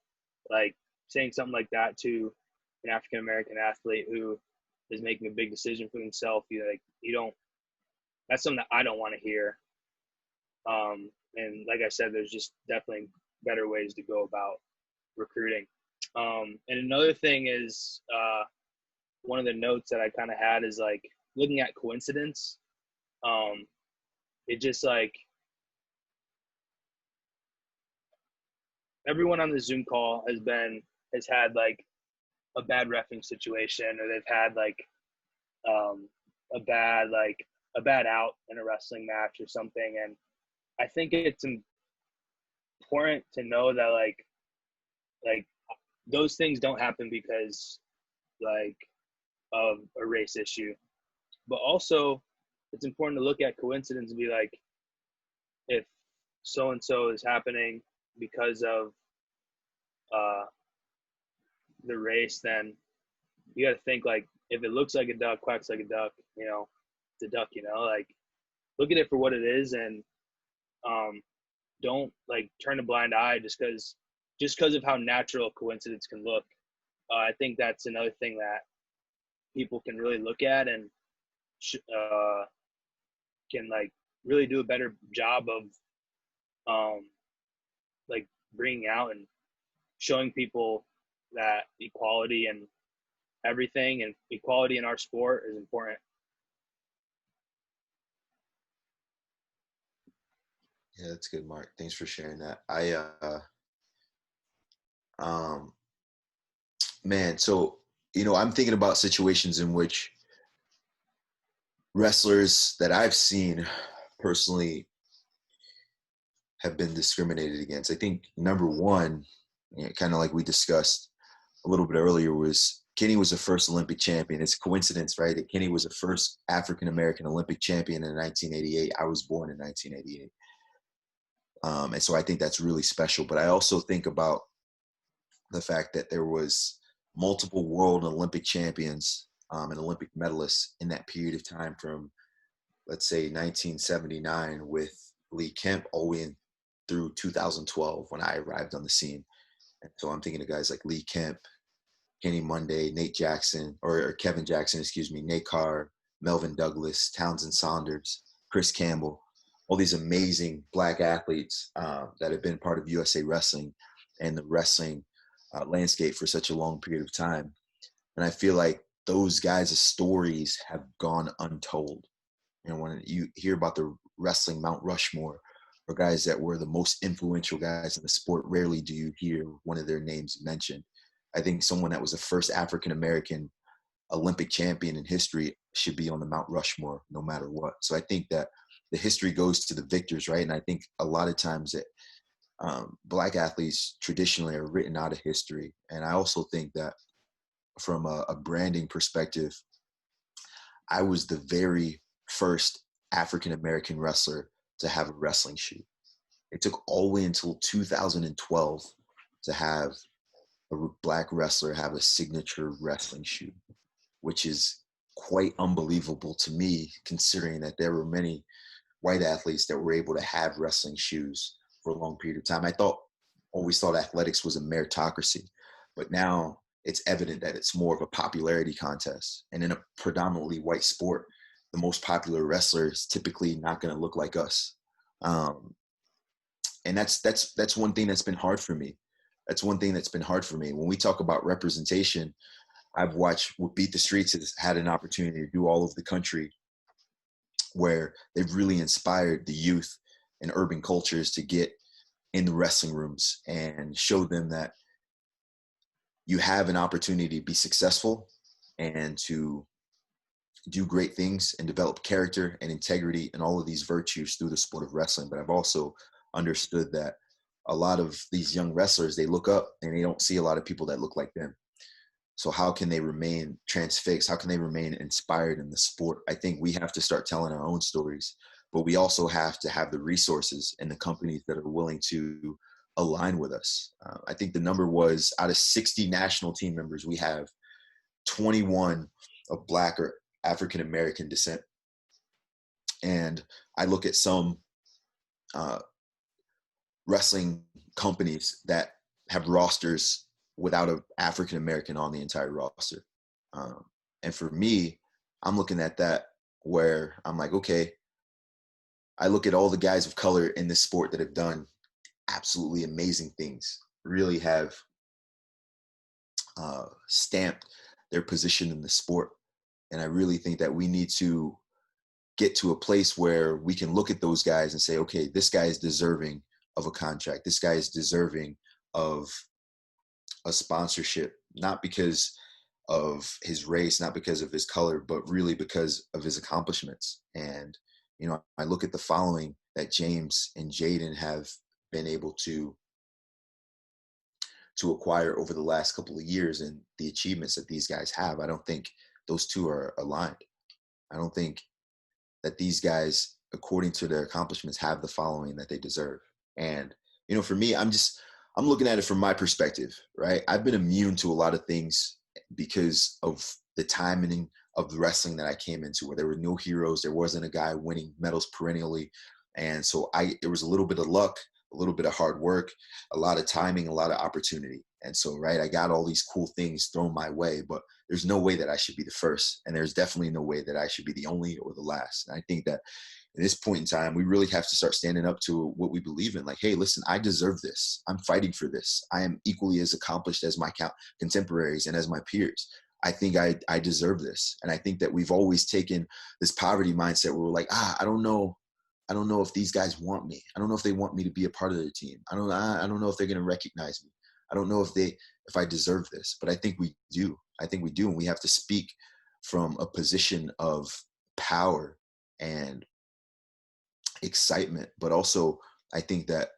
saying something like that to an African American athlete who is making a big decision for themselves, that's something that I don't want to hear. And like I said, there's just definitely better ways to go about recruiting. And another thing is, one of the notes that I kind of had is looking at coincidence. It just everyone on the Zoom call has had a bad reffing situation, or they've had a bad out in a wrestling match or something. And I think it's important to know that those things don't happen because of a race issue. But also it's important to look at coincidence and be if so-and-so is happening because of the race, then you got to think if it looks like a duck, quacks like a duck, it's a duck, look at it for what it is, and don't turn a blind eye just because of how natural coincidence can look. I think that's another thing that people can really look at and can really do a better job of bringing out and showing people that equality and everything, and equality in our sport is important. Yeah, that's good, Mark. Thanks for sharing that. Man, so I'm thinking about situations in which wrestlers that I've seen personally have been discriminated against. I think number one, kind of like we discussed a little bit earlier, was Kenny was the first Olympic champion. It's a coincidence, right, that Kenny was the first African-American Olympic champion in 1988. I was born in 1988. And so I think that's really special. But I also think about the fact that there was multiple world Olympic champions and Olympic medalists in that period of time, from, let's say, 1979 with Lee Kemp all the way through 2012 when I arrived on the scene. And so I'm thinking of guys like Lee Kemp, Kenny Monday, Nate Jackson, or Kevin Jackson, Nate Carr, Melvin Douglas, Townsend Saunders, Chris Campbell, all these amazing Black athletes that have been part of USA Wrestling and the wrestling landscape for such a long period of time. And I feel like those guys' stories have gone untold. When you hear about the wrestling Mount Rushmore, or guys that were the most influential guys in the sport, rarely do you hear one of their names mentioned. I think someone that was the first African-American Olympic champion in history should be on the Mount Rushmore no matter what. So I think that the history goes to the victors, right? And I think a lot of times that Black athletes traditionally are written out of history. And I also think that from a branding perspective, I was the very first African-American wrestler to have a wrestling shoe. It took all the way until 2012 to have a Black wrestler have a signature wrestling shoe, which is quite unbelievable to me, considering that there were many white athletes that were able to have wrestling shoes for a long period of time. Always thought athletics was a meritocracy, but now it's evident that it's more of a popularity contest. And in a predominantly white sport, the most popular wrestler is typically not going to look like us. And that's one thing that's been hard for me. That's one thing that's been hard for me. When we talk about representation, I've watched what Beat the Streets has had an opportunity to do all over the country, where they've really inspired the youth and urban cultures to get in the wrestling rooms and show them that you have an opportunity to be successful and to do great things and develop character and integrity and all of these virtues through the sport of wrestling. But I've also understood that a lot of these young wrestlers, they look up and they don't see a lot of people that look like them. So how can they remain transfixed? How can they remain inspired in the sport? I think we have to start telling our own stories, but we also have to have the resources and the companies that are willing to align with us. I think the number was, out of 60 national team members, we have 21 of Black or African-American descent. And I look at some wrestling companies that have rosters without an African-American on the entire roster. And for me, I'm looking at that where I'm like, okay, I look at all the guys of color in this sport that have done absolutely amazing things, really have stamped their position in the sport. And I really think that we need to get to a place where we can look at those guys and say, okay, this guy is deserving of a contract. This guy is deserving of a sponsorship, not because of his race, not because of his color, but really because of his accomplishments. And, you know, I look at the following that James and Jaden have been able to acquire over the last couple of years and the achievements that these guys have. I don't think those two are aligned. I don't think that these guys, according to their accomplishments, have the following that they deserve. And, you know, for me, I'm looking at it from my perspective, right? I've been immune to a lot of things because of the timing of the wrestling that I came into, where there were no heroes. There wasn't a guy winning medals perennially. And so it was a little bit of luck, a little bit of hard work, a lot of timing, a lot of opportunity. And so, right, I got all these cool things thrown my way, but there's no way that I should be the first. And there's definitely no way that I should be the only or the last. And I think that at this point in time, we really have to start standing up to what we believe in. Like, hey, listen, I deserve this. I'm fighting for this. I am equally as accomplished as my contemporaries and as my peers. I think I deserve this. And I think that we've always taken this poverty mindset where we're like, I don't know if these guys want me. I don't know if they want me to be a part of their team. I don't know if they're going to recognize me. I don't know if I deserve this, but I think we do. I think we do. And we have to speak from a position of power and excitement. But also, I think that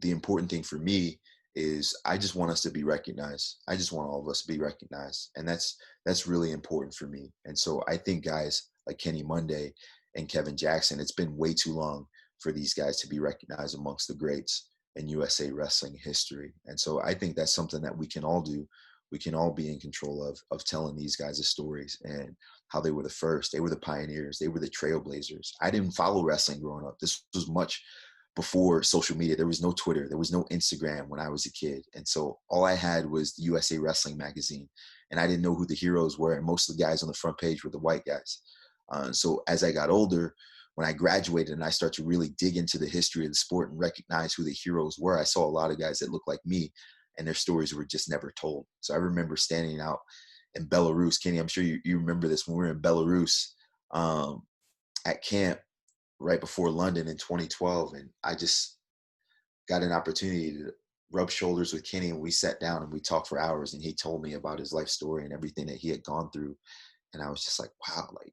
the important thing for me is I just want us to be recognized. I just want all of us to be recognized. And that's really important for me. And so I think guys like Kenny Monday and Kevin Jackson, it's been way too long for these guys to be recognized amongst the greats in USA wrestling history. And so I think that's something that we can all do. We can all be in control of telling these guys' stories and how they were the first. They were the pioneers. They were the trailblazers. I didn't follow wrestling growing up. This was much before social media. There was no Twitter. There was no Instagram when I was a kid. And so all I had was the USA Wrestling magazine. And I didn't know who the heroes were. And most of the guys on the front page were the white guys. So as I got older, when I graduated and I started to really dig into the history of the sport and recognize who the heroes were, I saw a lot of guys that looked like me, and their stories were just never told. So I remember standing out in Belarus. Kenny, I'm sure you remember this, when we were in Belarus at camp right before London in 2012. And I just got an opportunity to rub shoulders with Kenny, and we sat down and we talked for hours, and he told me about his life story and everything that he had gone through. And I was just like, wow, like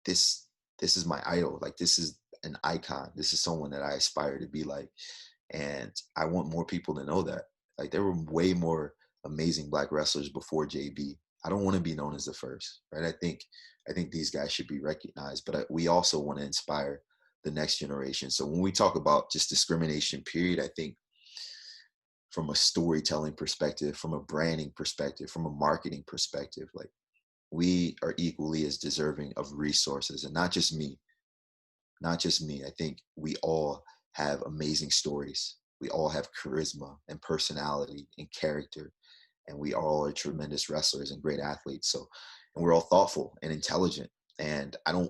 this is my idol. Like, this is an icon. This is someone that I aspire to be like. And I want more people to know that. Like, there were way more amazing Black wrestlers before JB. I don't want to be known as the first, right? I think these guys should be recognized, but we also want to inspire the next generation. So when we talk about just discrimination, period, I think from a storytelling perspective, from a branding perspective, from a marketing perspective, like, we are equally as deserving of resources. And not just me. I think we all have amazing stories. We all have charisma and personality and character. And we all are tremendous wrestlers and great athletes. So, and we're all thoughtful and intelligent. And I'm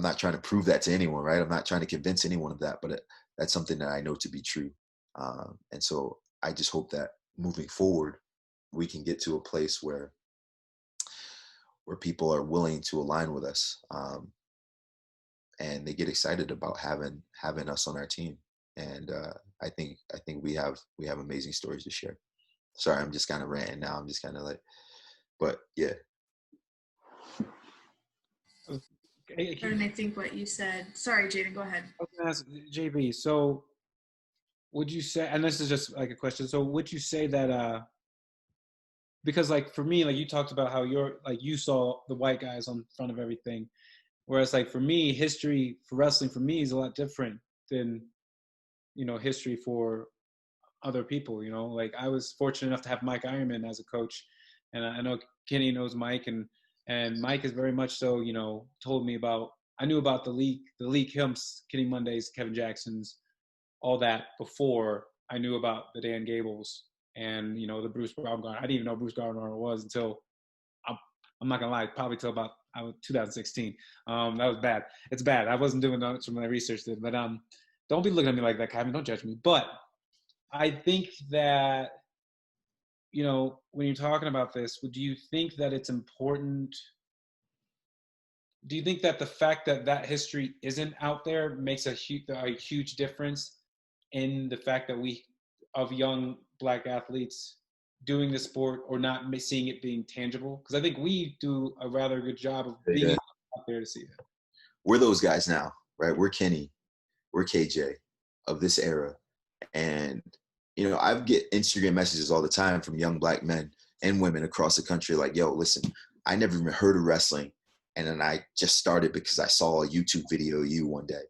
not trying to prove that to anyone, right? I'm not trying to convince anyone of that, but that's something that I know to be true. And so I just hope that moving forward, we can get to a place where people are willing to align with us, and they get excited about having us on our team. And I think we have amazing stories to share. Sorry, I'm just kind of ranting now. I'm just kind of like, but yeah. And I think what you said. Sorry, Jaden, go ahead. I was gonna ask JB. So, would you say? And this is just like a question. So, would you say that? Because, like, for me, like, you talked about how you saw the white guys on front of everything, whereas, like, for me, history for wrestling for me is a lot different than, history for other people. Like, I was fortunate enough to have Mike Ironman as a coach, and I know Kenny knows Mike, and Mike is very much so, told me about. I knew about the league hymns, Kenny Mondays, Kevin Jacksons, all that before I knew about the Dan Gables and the Bruce Baumgartner. I didn't even know Bruce Baumgartner was until I'm not gonna lie, probably till about 2016. That was bad. It's bad. I wasn't doing much of my research then, but don't be looking at me like that, Kyven. Don't judge me. But I think that when you're talking about this, do you think that it's important? Do you think that the fact that history isn't out there makes a huge difference in the fact that of young Black athletes doing the sport or not seeing it being tangible? Because I think we do a rather good job of being out there to see it. We're those guys now, right? We're Kenny, we're KJ of this era. And, I get Instagram messages all the time from young Black men and women across the country like, yo, listen, I never even heard of wrestling. And then I just started because I saw a YouTube video of you one day.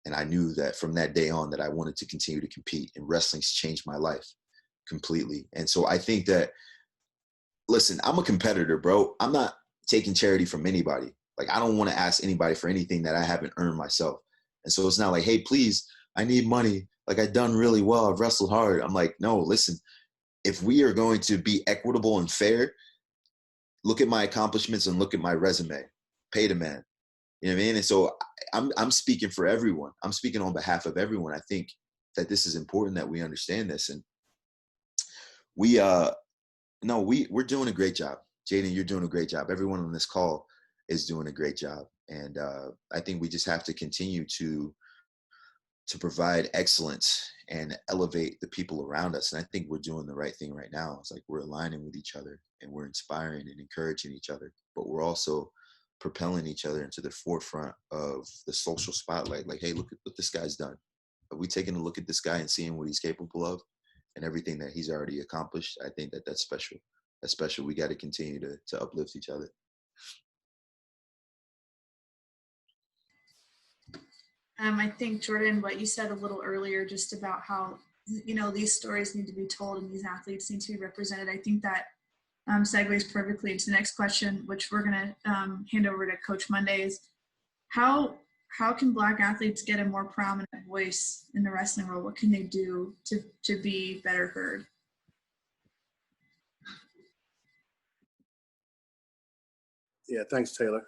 And I knew that from that day on that I wanted to continue to compete, and wrestling's changed my life completely. And so I think that, listen, I'm a competitor, bro. I'm not taking charity from anybody. Like, I don't want to ask anybody for anything that I haven't earned myself. And so it's not like, hey, please, I need money. Like, I've done really well. I've wrestled hard. I'm like, no, listen, if we are going to be equitable and fair, look at my accomplishments and look at my resume. Pay the man. You know what I mean? And so I'm speaking for everyone. I'm speaking on behalf of everyone. I think that this is important that we understand this. And we're doing a great job. Jaden, you're doing a great job. Everyone on this call is doing a great job. And I think we just have to continue to provide excellence and elevate the people around us. And I think we're doing the right thing right now. It's like we're aligning with each other and we're inspiring and encouraging each other, but we're also propelling each other into the forefront of the social spotlight. Like, hey, look at what this guy's done. Are we taking a look at this guy and seeing what he's capable of and everything that he's already accomplished? I think that's special. That's special. We got to continue to uplift each other. I think, Jordan, what you said a little earlier, just about how, these stories need to be told and these athletes need to be represented. I think that segues perfectly into the next question, which we're going to hand over to Coach Monday, is how can Black athletes get a more prominent voice in the wrestling world? What can they do to be better heard? Yeah, thanks, Taylor.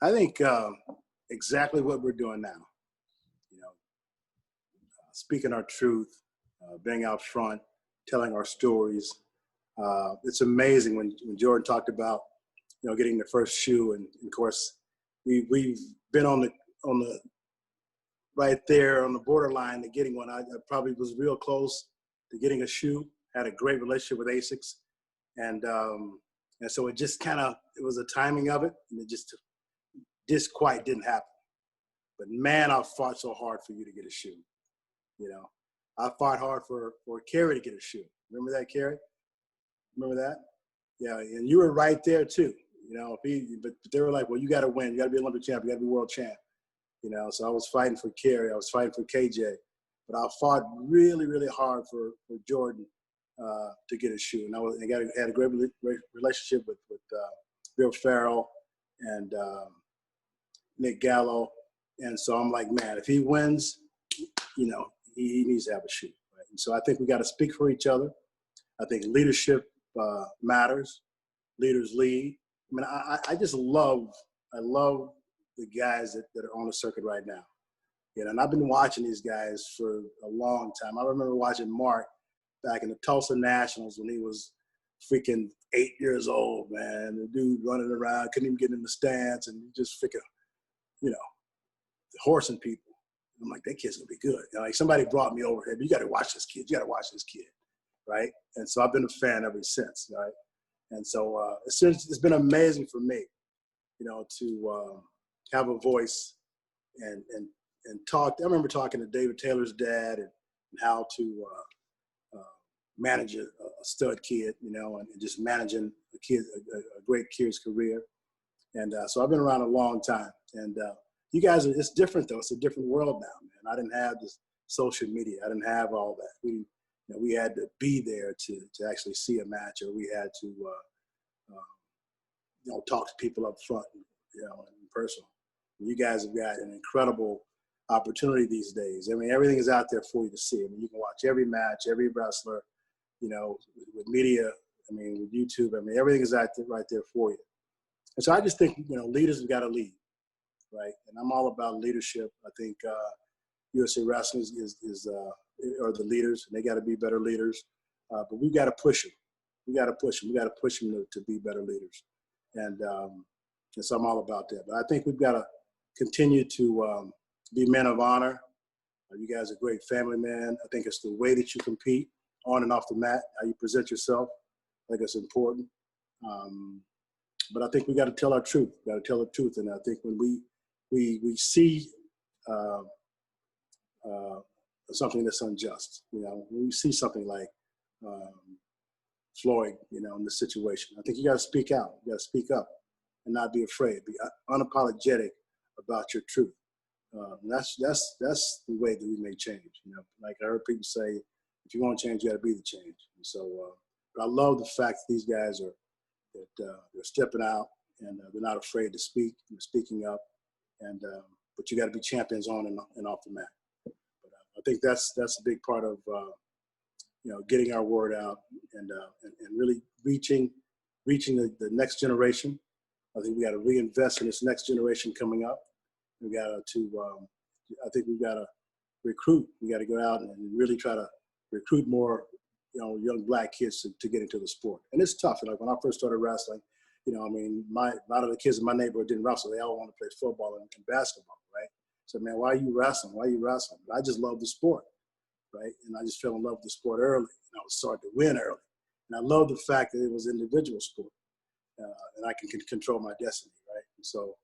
I think exactly what we're doing now. Speaking our truth, being out front, telling our stories. It's amazing when Jordan talked about, getting the first shoe, and of course, we've been on the right there on the borderline to getting one. I probably was real close to getting a shoe. Had a great relationship with ASICS, and so it just it was the timing of it, and it just quite didn't happen. but man, I fought so hard for you to get a shoe. I fought hard for Kerry to get a shoe. Remember that, Kerry? Remember that? Yeah, and you were right there too. But they were like, well, you got to win. You got to be Olympic champ. You got to be world champ. So I was fighting for Kerry. I was fighting for KJ. But I fought really, really hard for Jordan to get a shoe. And I had a great relationship with Bill Farrell and Nick Gallo. And so I'm like, man, if he wins, he needs to have a shoe. Right? And so I think we got to speak for each other. I think leadership matters. Leaders lead. I mean, I just love the guys that are on the circuit right now. And I've been watching these guys for a long time. I remember watching Mark back in the Tulsa Nationals when he was freaking 8 years old, man. The dude running around, couldn't even get in the stands, and just freaking, horsing people. I'm like, that kid's gonna be good. Like somebody brought me over here, but you got to watch this kid. You got to watch this kid, right? And so I've been a fan ever since, right? And so it's been amazing for me, to have a voice and talk. I remember talking to David Taylor's dad and how to manage a stud kid, and just managing a great kid's career. And so I've been around a long time. And you guys it's different though. It's a different world now, man. I didn't have this social media. I didn't have all that. We had to be there to actually see a match, or we had to talk to people up front, in person. You guys have got an incredible opportunity these days. I mean, everything is out there for you to see. I mean, you can watch every match, every wrestler, with media. I mean, with YouTube. I mean, everything is out there, right there for you. And so I just think, leaders have got to lead, right? And I'm all about leadership. I think USA Wrestling are the leaders, and they got to be better leaders. But we've got to push them. We got to push them. We got to push them to be better leaders. And so I'm all about that. But I think we've got to continue to be men of honor. You guys are great family men. I think it's the way that you compete on and off the mat, how you present yourself. I think it's important. But I think we got to tell our truth. We got to tell the truth. And I think when we see something that's unjust, when we see something like Floyd, in this situation, I think you got to speak out. You got to speak up and not be afraid. Be unapologetic about your truth. That's the way that we make change. Like I heard people say, if you want to change, you got to be the change. And so, but I love the fact that these guys they're stepping out and they're not afraid to speak. They're speaking up, and but you got to be champions on and off the mat. But I think that's a big part of getting our word out and really reaching the next generation. I think we got to reinvest in this next generation coming up. We got I think we've got to recruit. We got to go out and really try to recruit more, young black kids to get into the sport. And it's tough. Like when I first started wrestling, a lot of the kids in my neighborhood didn't wrestle. They all wanted to play football and basketball, right? So, man, why are you wrestling? Why are you wrestling? But I just love the sport, right? And I just fell in love with the sport early. And I was starting to win early. And I love the fact that it was an individual sport. And I can control my destiny, right? And so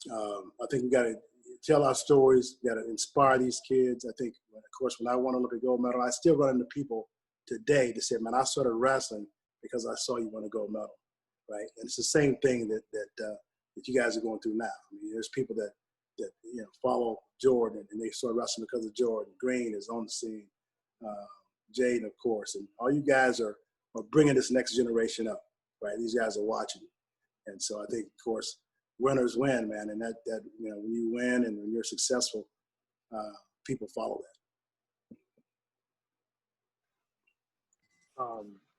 I think we got to tell our stories. We got to inspire these kids. I think, of course, when I won an Olympic gold medal, I still run into people today to say, man, I started wrestling because I saw you win a gold medal, right? And it's the same thing that you guys are going through now. I mean, there's people that follow Jordan and they start wrestling because of Jordan. Green is on the scene. Jaden, of course, and all you guys are bringing this next generation up, right? These guys are watching, and so I think, of course, winners win, man, and that when you win and when you're successful, people follow that.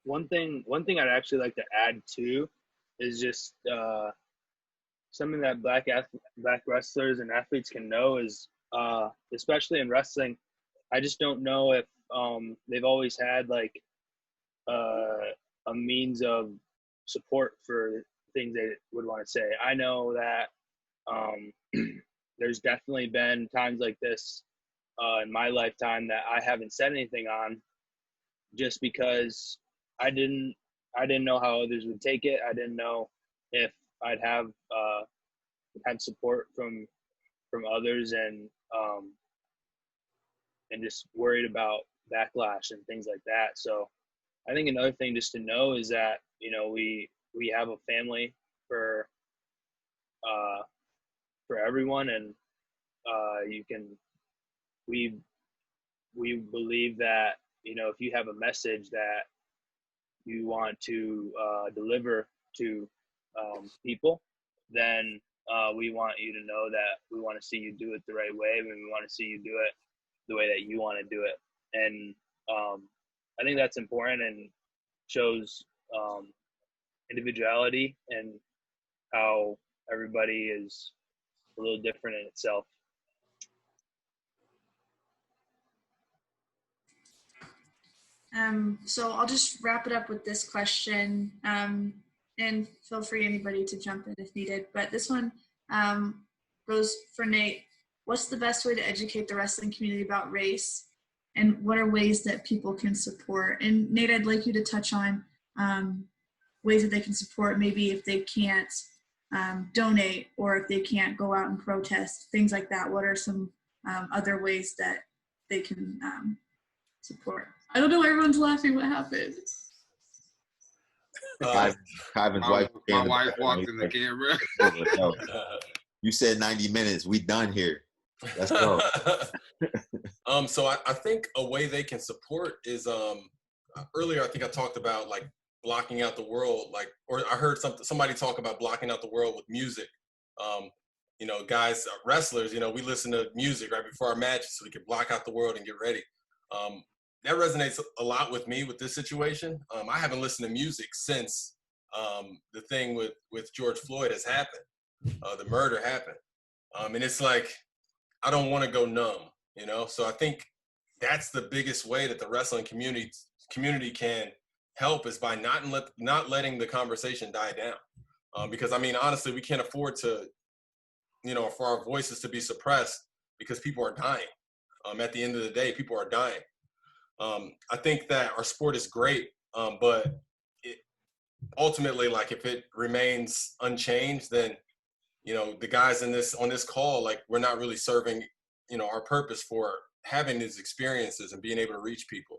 One thing I'd actually like to add too is just something that black wrestlers and athletes can know is, especially in wrestling, I just don't know if they've always had like a means of support for things they would want to say. I know that there's definitely been times like this in my lifetime that I haven't said anything on, just because I didn't know how others would take it. I didn't know if I'd have support from from others, and just worried about backlash and things like that. So I think another thing just to know is that, you know, we have a family for everyone, and we believe that, you know, if you have a message that you want to deliver to people, then we want you to know that we want to see you do it the right way, and we want to see you do it the way that you want to do it. And I think that's important and shows individuality and how everybody is a little different in itself. So I'll just wrap it up with this question, and feel free anybody to jump in if needed. But this one goes for Nate. What's the best way to educate the wrestling community about race, and what are ways that people can support? And Nate, I'd like you to touch on ways that they can support, maybe if they can't donate or if they can't go out and protest, things like that. What are some other ways that they can support? I don't know why everyone's laughing. What happened? Kyven's wife. My wife walked in the camera. You said 90 minutes. We done here. Let's go. So I think a way they can support is earlier I think I talked about like blocking out the world, like, or I heard somebody talk about blocking out the world with music. You know, guys, wrestlers, you know, we listen to music right before our matches so we can block out the world and get ready. That resonates a lot with me with this situation. I haven't listened to music since the thing with George Floyd has happened, the murder happened. And it's like, I don't want to go numb, you know? So I think that's the biggest way that the wrestling community can help, is by not letting the conversation die down. Because I mean, honestly, we can't afford to, you know, for our voices to be suppressed, because people are dying. At the end of the day, people are dying. I think that our sport is great, but ultimately, like, if it remains unchanged, then, you know, the guys on this call, like, we're not really serving, you know, our purpose for having these experiences and being able to reach people.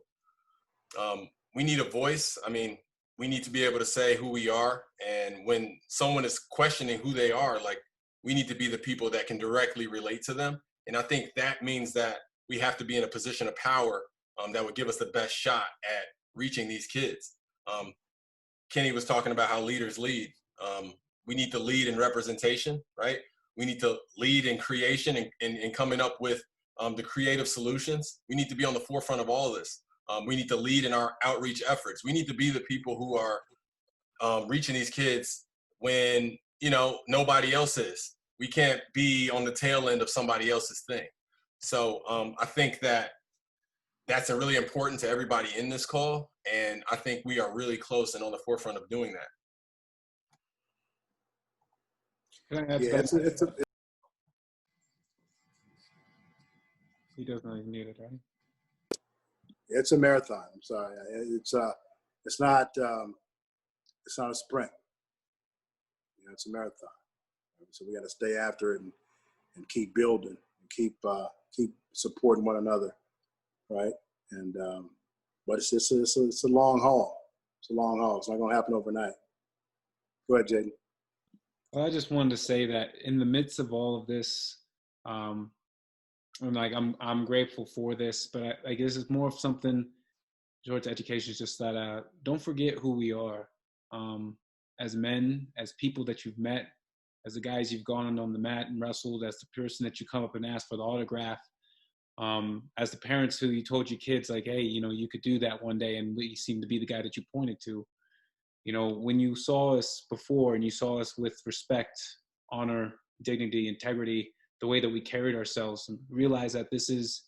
We need a voice. I mean, we need to be able to say who we are. And when someone is questioning who they are, like, we need to be the people that can directly relate to them. And I think that means that we have to be in a position of power that would give us the best shot at reaching these kids. Kenny was talking about how leaders lead. We need to lead in representation, right? We need to lead in creation and coming up with the creative solutions. We need to be on the forefront of all of this. We need to lead in our outreach efforts. We need to be the people who are reaching these kids when, you know, nobody else is. We can't be on the tail end of somebody else's thing. So I think that that's really important to everybody in this call. And I think we are really close and on the forefront of doing that. Can I add Yeah, something? He doesn't even need it, right? it's a marathon. I'm sorry. It's not a sprint. You know, it's a marathon. So we got to stay after it and keep building and keep supporting one another, right? And but it's a long haul. It's a long haul. It's not going to happen overnight. Go ahead, Jaden. Well, I just wanted to say that in the midst of all of this, I'm grateful for this, but I guess it's more of something towards education, is just that don't forget who we are as men, as people that you've met, as the guys you've gone on the mat and wrestled, as the person that you come up and ask for the autograph, as the parents who you told your kids, like, hey, you know, you could do that one day, and we seem to be the guy that you pointed to. You know, when you saw us before and you saw us with respect, honor, dignity, integrity, the way that we carried ourselves, and realize that this is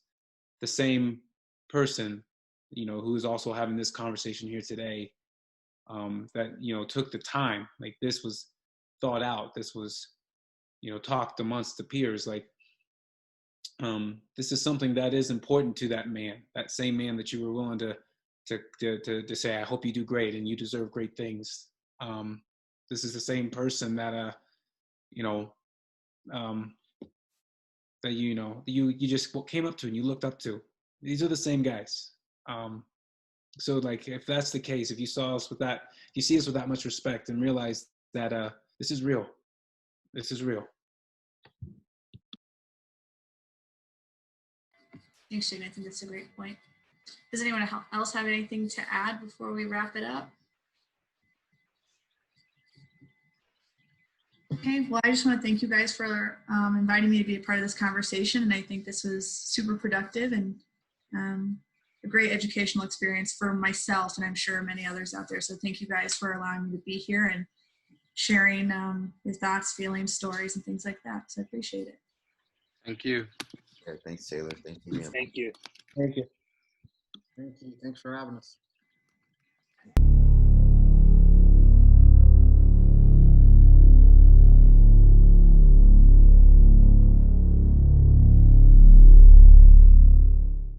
the same person, you know, who is also having this conversation here today, that, you know, took the time. Like, this was thought out. This was, you know, talked amongst the peers. Like, this is something that is important to that man, that same man that you were willing to say, I hope you do great and you deserve great things. This is the same person that, you know, that you just came up to and you looked up to. These are the same guys. So like, if that's the case, if you saw us with that, you see us with that much respect and realize that this is real. This is real. Thanks, Shane. I think that's a great point. Does anyone else have anything to add before we wrap it up? Okay, well, I just want to thank you guys for inviting me to be a part of this conversation. And I think this was super productive and a great educational experience for myself and I'm sure many others out there. So thank you guys for allowing me to be here and sharing your thoughts, feelings, stories, and things like that. So I appreciate it. Thank you. Yeah, thanks, Taylor. Thank you. Thank you. Thank you. Thank you. Thanks for having us.